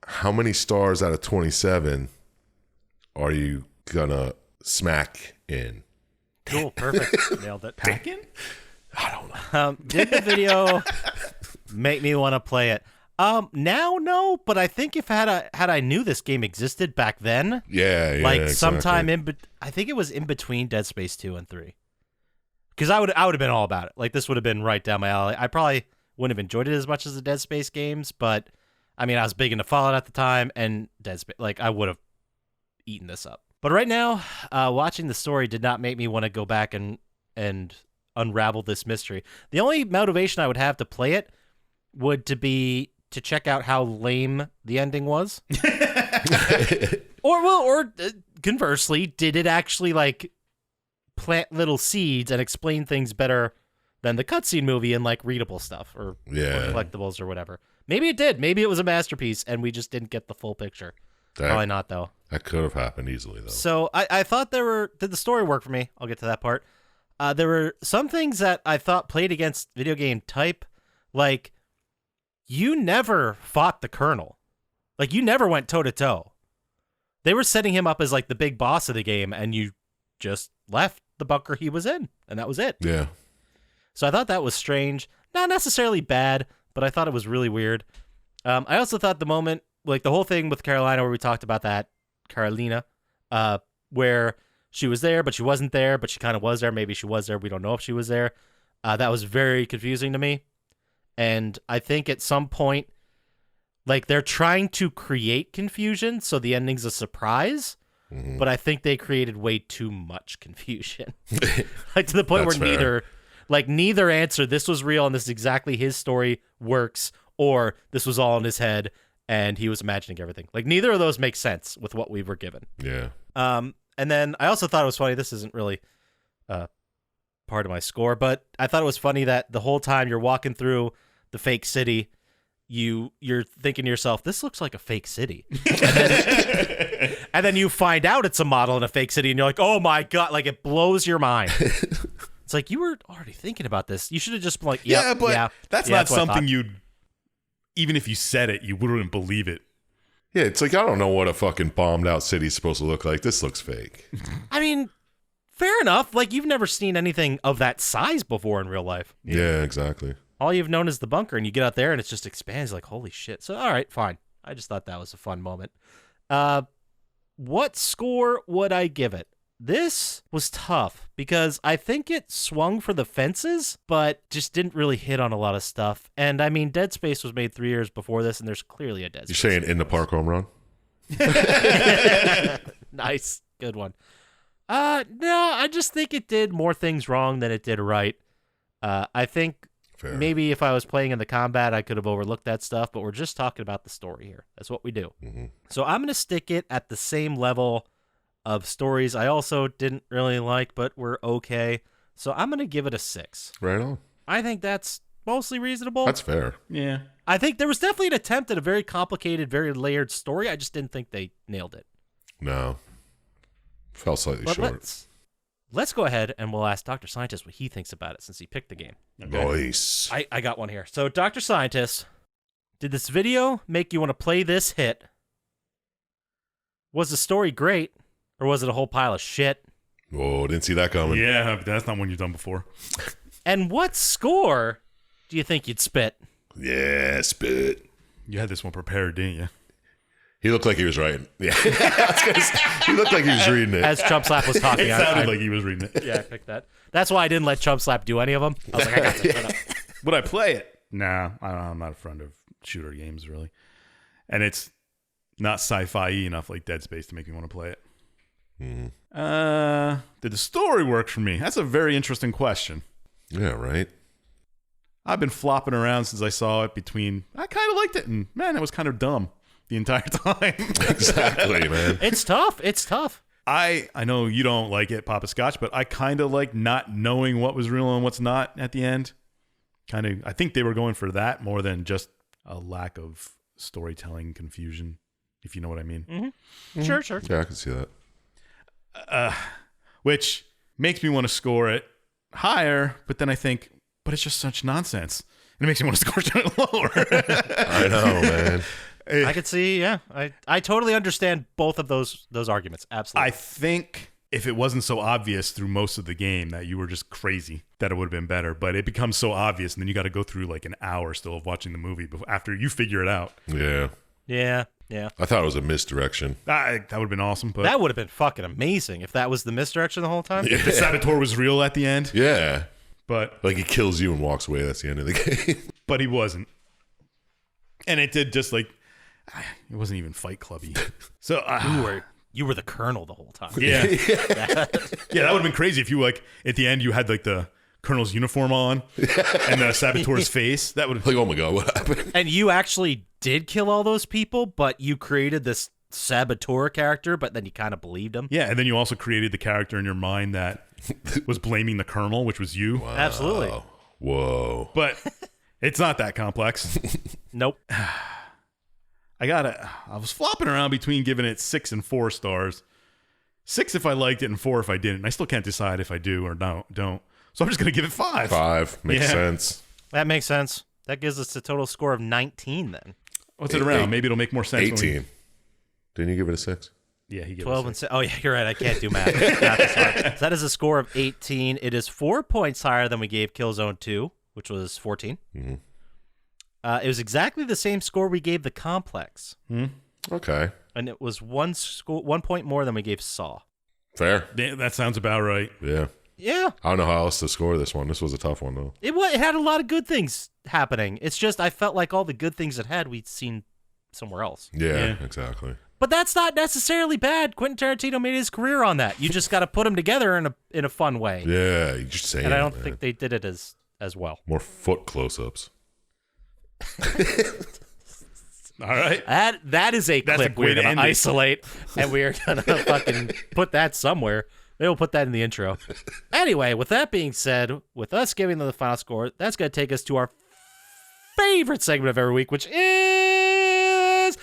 how many stars out of 27 are you going to smack in? Cool. Perfect. Nailed it. Packing? I don't know. Did the video make me want to play it? Now, no, but I think if had I knew this game existed back then, yeah, sometime I think it was in between Dead Space 2 and 3, because I would have been all about it. Like, this would have been right down my alley. I probably wouldn't have enjoyed it as much as the Dead Space games, but I mean, I was big into Fallout at the time, and Dead Space, like, I would have eaten this up. But right now, watching the story did not make me want to go back and unravel this mystery. The only motivation I would have to play it would be to check out how lame the ending was. or conversely, did it actually like plant little seeds and explain things better than the cutscene movie and like readable stuff or collectibles or whatever? Maybe it did. Maybe it was a masterpiece and we just didn't get the full picture. Probably not, though. That could have happened easily, though. So I thought did the story work for me? I'll get to that part. There were some things that I thought played against video game type, like you never fought the Colonel. Like, you never went toe-to-toe. They were setting him up as, like, the big boss of the game, and you just left the bunker he was in, and that was it. Yeah. So I thought that was strange. Not necessarily bad, but I thought it was really weird. I also thought the moment, like, the whole thing with Carolina where we talked about that, Carolina, where she was there, but she wasn't there, but she kind of was there. Maybe she was there. We don't know if she was there. That was very confusing to me. And I think at some point, like, they're trying to create confusion, so the ending's a surprise. Mm-hmm. But I think they created way too much confusion. Like, to the point where neither answer, this was real and this is exactly his story, works, or this was all in his head and he was imagining everything. Like, neither of those make sense with what we were given. Yeah. And then I also thought it was funny. This isn't really part of my score, but I thought it was funny that the whole time you're walking through the fake city, you're thinking to yourself, this looks like a fake city. And then you find out it's a model in a fake city, and you're like, oh my God, like it blows your mind. It's like, you were already thinking about this. You should have just been like, yep, that's not something you'd, even if you said it, you wouldn't believe it. Yeah, it's like, I don't know what a fucking bombed out city's supposed to look like. This looks fake. I mean, fair enough. Like, you've never seen anything of that size before in real life. Yeah, exactly. All you've known is the bunker, and you get out there, and it just expands like, holy shit. So, all right, fine. I just thought that was a fun moment. What score would I give it? This was tough because I think it swung for the fences, but just didn't really hit on a lot of stuff. And I mean, Dead Space was made 3 years before this, and there's clearly a Dead Space. You're saying in the park home run? Nice. Good one. No, I just think it did more things wrong than it did right. I think Fair. maybe if I was playing in the combat, I could have overlooked that stuff, but we're just talking about the story here. That's what we do. Mm-hmm. So I'm going to stick it at the same level of stories I also didn't really like, but were okay. So I'm going to give it a 6. Right on. I think that's mostly reasonable. That's fair. Yeah. I think there was definitely an attempt at a very complicated, very layered story. I just didn't think they nailed it. No. Fell slightly But short. let's go ahead and we'll ask Dr. Scientist what he thinks about it since he picked the game. Okay. Nice. I got one here. So, Dr. Scientist, did this video make you want to play this hit? Was the story great, or was it a whole pile of shit? Whoa, didn't see that coming. Yeah, but that's not one you've done before. And what score do you think you'd spit? Yeah, spit. You had this one prepared, didn't you? He looked like he was writing. Yeah. He looked like he was reading it. As Chump Slap was talking, It sounded like he was reading it. Yeah, I picked that. That's why I didn't let Chump Slap do any of them. I was like, I got this. Shut up. Would I play it? Nah, I'm not a friend of shooter games, really. And it's not sci-fi enough like Dead Space to make me want to play it. Did the story work for me? That's a very interesting question. Yeah, right? I've been flopping around since I saw it between, I kind of liked it, and man, it was kind of dumb the entire time. Exactly, man. It's tough. It's tough. I know you don't like it, Poppascotch, but I kind of like not knowing what was real and what's not at the end. I think they were going for that more than just a lack of storytelling confusion, if you know what I mean. Mm-hmm. Sure. Yeah, I can see that. Which makes me want to score it higher, but then I think, but it's just such nonsense. And it makes me want to score it lower. I know, man. I could see, yeah. I totally understand both of those arguments. Absolutely. I think if it wasn't so obvious through most of the game that you were just crazy, that it would have been better. But it becomes so obvious, and then you got to go through like an hour still of watching the movie after you figure it out. Yeah. Yeah. I thought it was a misdirection. That would have been awesome. But That would have been fucking amazing if that was the misdirection the whole time. Yeah. the Saboteur was real at the end. Yeah. But Like he kills you and walks away. That's the end of the game. but he wasn't. And it did just like, it wasn't even Fight Clubby. So You were the Colonel the whole time. yeah. Yeah, that would have been crazy if you like at the end you had like the Colonel's uniform on and the Saboteur's face. That would have Like, oh my God, what happened? And you actually did kill all those people, but you created this Saboteur character, but then you kind of believed him. Yeah, and then you also created the character in your mind that was blaming the Colonel, which was you. Wow. Absolutely. Whoa. But it's not that complex. Nope. I was flopping around between giving it 6 and 4 stars. 6 if I liked it and 4 if I didn't. I still can't decide if I do or don't. So I'm just going to give it 5. 5. Makes Yeah. sense. That makes sense. That gives us a total score of 19 then. What's it around? Maybe it'll make more sense. 18. Didn't you give it a 6? Yeah, he gave 12 it a and 6. 6. Oh, yeah, you're right. I can't do math. Math is hard. So that is a score of 18. It is 4 points higher than we gave Killzone 2, which was 14. Mm-hmm. It was exactly the same score we gave The Complex. Okay. And it was 1 point more than we gave Saw. Fair. Yeah, that sounds about right. Yeah. Yeah. I don't know how else to score this one. This was a tough one, though. It had a lot of good things happening. It's just I felt like all the good things it had, we'd seen somewhere else. Yeah, exactly. But that's not necessarily bad. Quentin Tarantino made his career on that. You just got to put them together in a fun way. Yeah, you just saying. And I don't man. think they did it as well. More foot close-ups. All right. That is a That's clip a great we're going to ending. isolate, and we are going to fucking put that somewhere. Maybe we'll put that in the intro. Anyway, with that being said, with us giving them the final score, that's going to take us to our favorite segment of every week, which is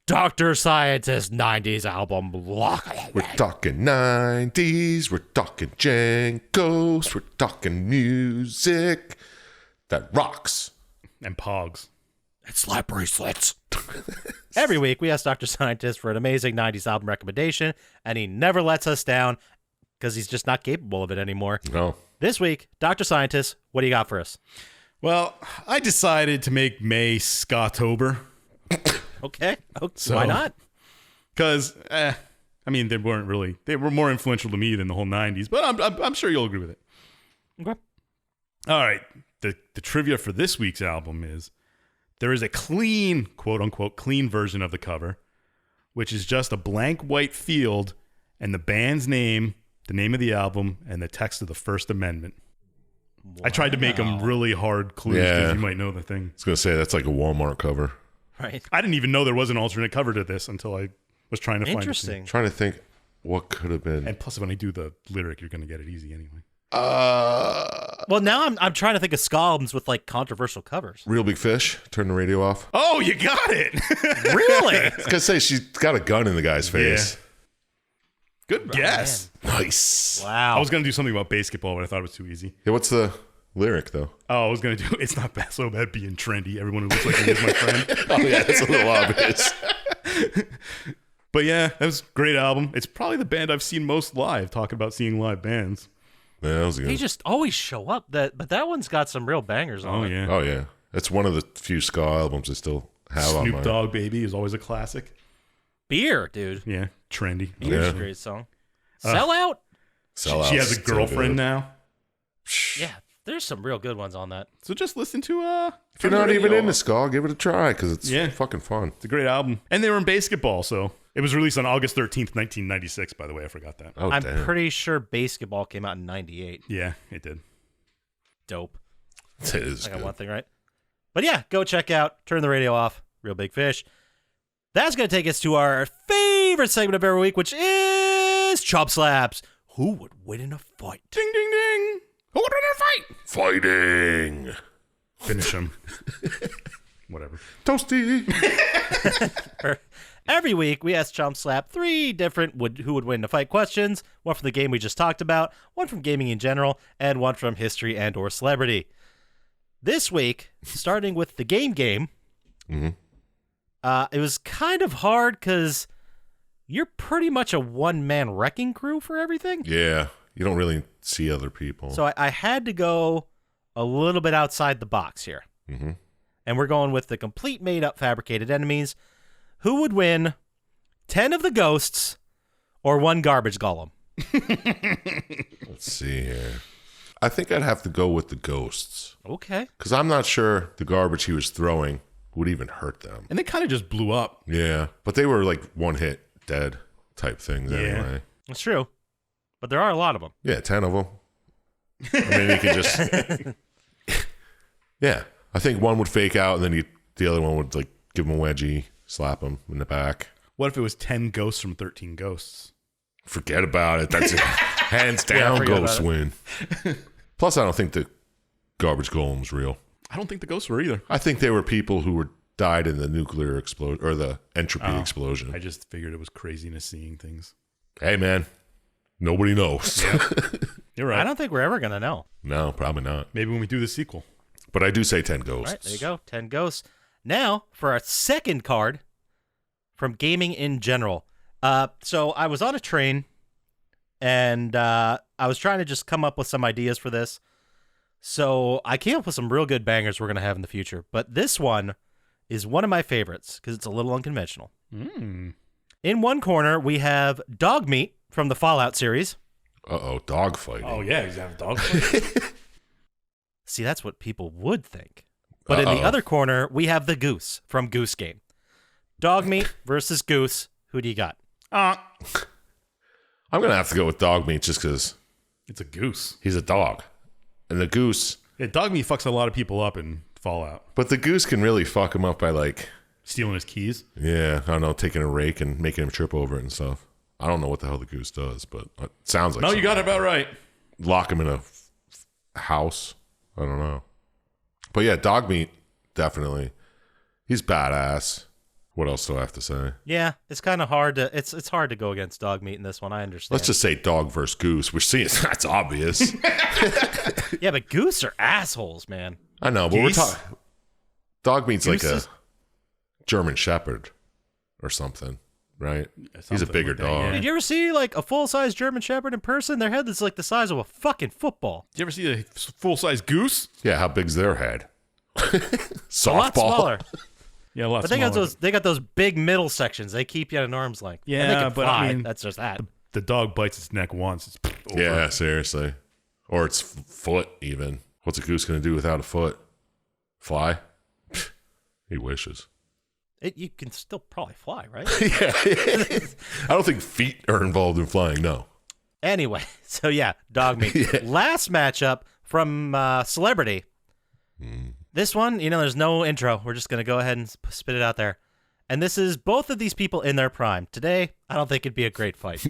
Dr. Syintist 90s album block. We're talking 90s, we're talking Jankos, we're talking music that rocks. And Pogs. And slap bracelets. Every week, we ask Dr. Syintist for an amazing 90s album recommendation, and he never lets us down because he's just not capable of it anymore. No. This week, Dr. Syintist, what do you got for us? Well, I decided to make May Scottober. Okay. So, why not? Because, I mean, they were more influential to me than the whole 90s, but I'm sure you'll agree with it. Okay. All right. The trivia for this week's album is there is a clean, quote unquote, clean version of the cover, which is just a blank white field and the band's name, the name of the album, and the text of the First Amendment. Wow. I tried to make them really hard clues because you might know the thing. I was going to say, that's like a Walmart cover. Right. I didn't even know there was an alternate cover to this until I was trying to find it. Interesting. Trying to think what could have been. And plus, when I do the lyric, you're going to get it easy anyway. Well, now I'm trying to think of ska albums with like controversial covers. Real Big Fish, turn the radio off. Oh, you got it. Really? I was going to say, she's got a gun in the guy's face. Yeah. Good guess. Nice. Wow. I was going to do something about basketball, but I thought it was too easy. Yeah, what's the lyric, though? Oh, I was going to do, it's not bad, so bad being trendy. Everyone who looks like me is my friend. Oh, yeah, that's a little obvious. But yeah, that was a great album. It's probably the band I've seen most live, talking about seeing live bands. Yeah, that was good. They just always show up. But that one's got some real bangers on it. Yeah. Oh, yeah. That's one of the few ska albums I still have on Snoop my... Dogg Baby is always a classic. Beer, dude. Yeah, trendy. Beer's Yeah. a great song. Sell Out? Sellout's She has a still girlfriend good. now. Yeah, there's some real good ones on that. So just listen to If you're not even into ska, give it a try because it's fucking fun. It's a great album. And they were in basketball, so it was released on August 13th, 1996, by the way. I forgot that. Oh, I'm damn. pretty sure Basketball came out in 98. Yeah, it did. Dope. It is I got good. one thing right. But yeah, go check out Turn the Radio Off, Real Big Fish. That's going to take us to our favorite segment of every week, which is Chump Slaps. Who would win in a fight? Ding, ding, ding. Who would win in a fight? Fighting. Finish him. Whatever. Toasty. Every week, we ask Chump Slap 3 different who would win in a fight questions, one from the game we just talked about, one from gaming in general, and one from history and or celebrity. This week, starting with the game, Mm-hmm. It was kind of hard because you're pretty much a one-man wrecking crew for everything. Yeah. You don't really see other people. So I had to go a little bit outside the box here. Mm-hmm. And we're going with the complete made-up fabricated enemies. Who would win 10 of the ghosts or 1 garbage golem? Let's see here. I think I'd have to go with the ghosts. Okay. Because I'm not sure the garbage he was throwing would even hurt them. And they kind of just blew up. Yeah. But they were like one hit dead type things anyway. That's true. But there are a lot of them. Yeah, 10 of them. I mean, you can just... Yeah. I think one would fake out, and then the other one would like give him a wedgie, slap him in the back. What if it was 10 ghosts from 13 ghosts? Forget about it. That's it. Hands down, forget ghosts about win. Plus, I don't think the garbage golem's real. I don't think the ghosts were either. I think they were people who died in the nuclear explosion or the entropy explosion. I just figured it was craziness seeing things. Hey, man. Nobody knows. You're right. I don't think we're ever going to know. No, probably not. Maybe when we do the sequel. But I do say 10 All ghosts. right, there you go. 10 ghosts. Now, for our second card from gaming in general. So I was on a train, and I was trying to just come up with some ideas for this. So I came up with some real good bangers we're going to have in the future. But this one is one of my favorites because it's a little unconventional. In one corner, we have Dog Meat from the Fallout series. Uh-oh, dog fighting. Oh, yeah, he's having a dog fight. See, that's what people would think. But in the other corner, we have the Goose from Goose Game. Dog Meat versus Goose. Who do you got? I'm going to have to go with dog meat just because It's a goose. he's a dog. And the goose... Yeah, dog meat fucks a lot of people up in Fallout. But the goose can really fuck him up by like... Stealing his keys. Yeah, I don't know, taking a rake and making him trip over it and stuff. I don't know what the hell the goose does, but it sounds like No, you got it about right. Lock him in a house. I don't know. But yeah, dog meat, definitely. He's badass. What else do I have to say? Yeah, it's kind of hard to it's hard to go against dog meat in this one. I understand. Let's just say dog versus goose. We're seeing that's obvious. Yeah, but goose are assholes, man. I know, but we're talking. Dog meat's like a Gooses? German Shepherd or something, right? He's a bigger like that, dog. yeah. Did you ever see like a full-size German Shepherd in person? Their head is like the size of a fucking football. Did you ever see a full-size goose? Yeah, how big's their head? Softball. A lot smaller. Yeah, a lot But smaller. they got those big middle sections. They keep you at an arm's length. Yeah, and they can but fly. I mean, That's just that. The dog bites its neck once. It's over. Yeah, seriously. Or its foot, even. What's a goose going to do without a foot? Fly? He wishes. You can still probably fly, right? Yeah. I don't think feet are involved in flying, no. Anyway, so yeah, dog meat. Yeah. Last matchup from Celebrity. This one, there's no intro. We're just going to go ahead and spit it out there. And this is both of these people in their prime. Today, I don't think it'd be a great fight.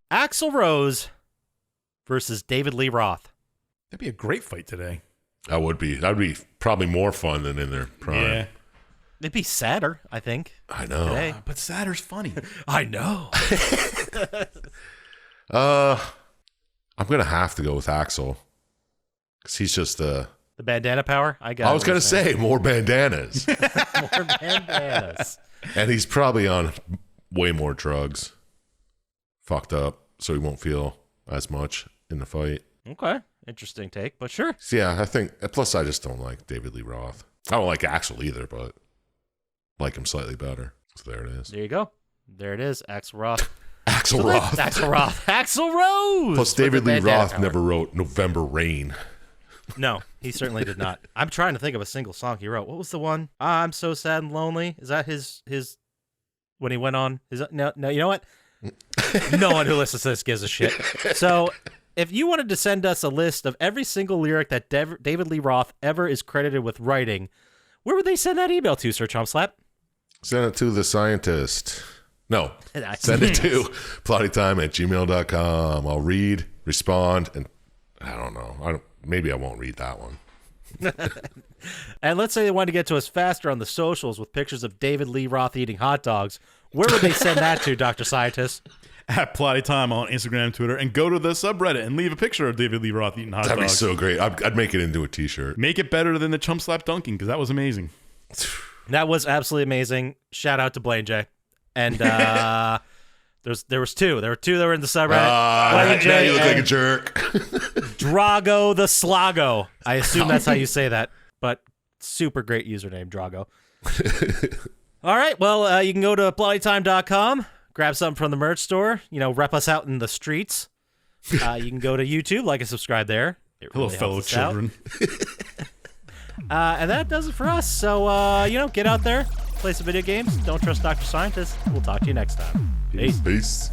Axl Rose versus David Lee Roth. That'd be a great fight today. That would be probably more fun than in their prime. Yeah. It'd be sadder, I think. I know. Today. But Saturn's funny. I know. I'm going to have to go with Axel. Because he's just The bandana power? I got I was going to say, more bandanas. more bandanas. And he's probably on way more drugs. Fucked up. So he won't feel as much in the fight. Okay. Interesting take, but sure. So yeah, I think. Plus, I just don't like David Lee Roth. I don't like Axel either, but like him slightly better. So there it is. There you go. There it is. Axl Roth. Axel Roth. Axl Roth. Axl Rose. Plus, with the David Lee bandana Roth power. never wrote November Rain. No, he certainly did not. I'm trying to think of a single song he wrote. What was the one? I'm so sad and lonely. Is that his when he went on? No, you know what? No one who listens to this gives a shit. So, if you wanted to send us a list of every single lyric that David Lee Roth ever is credited with writing, where would they send that email to, Sir Chump Slap? Send it to the Syintist. No, send it to plottytime@gmail.com. I'll read, respond, and I don't know. Maybe I won't read that one. And let's say they wanted to get to us faster on the socials with pictures of David Lee Roth eating hot dogs. Where would they send that to, Dr. Scientist? At Plottytime on Instagram and Twitter, and go to the subreddit and leave a picture of David Lee Roth eating hot That'd be dogs. so great. I'd make it into a t-shirt. Make it better than the Chump Slap dunking, because that was amazing. That was absolutely amazing. Shout out to Blaine J. And there was two. There were two that were in the subreddit. Blaine Now J you look like a and jerk. Drago the Slago. I assume that's how you say that, but super great username, Drago. All right, well, you can go to plottytime.com, grab something from the merch store, rep us out in the streets. You can go to YouTube, like and subscribe there. It Hello, really fellow helps us out. children. And that does it for us. So, get out there, play some video games. Don't trust Dr. Scientist. We'll talk to you next time. Peace. Peace.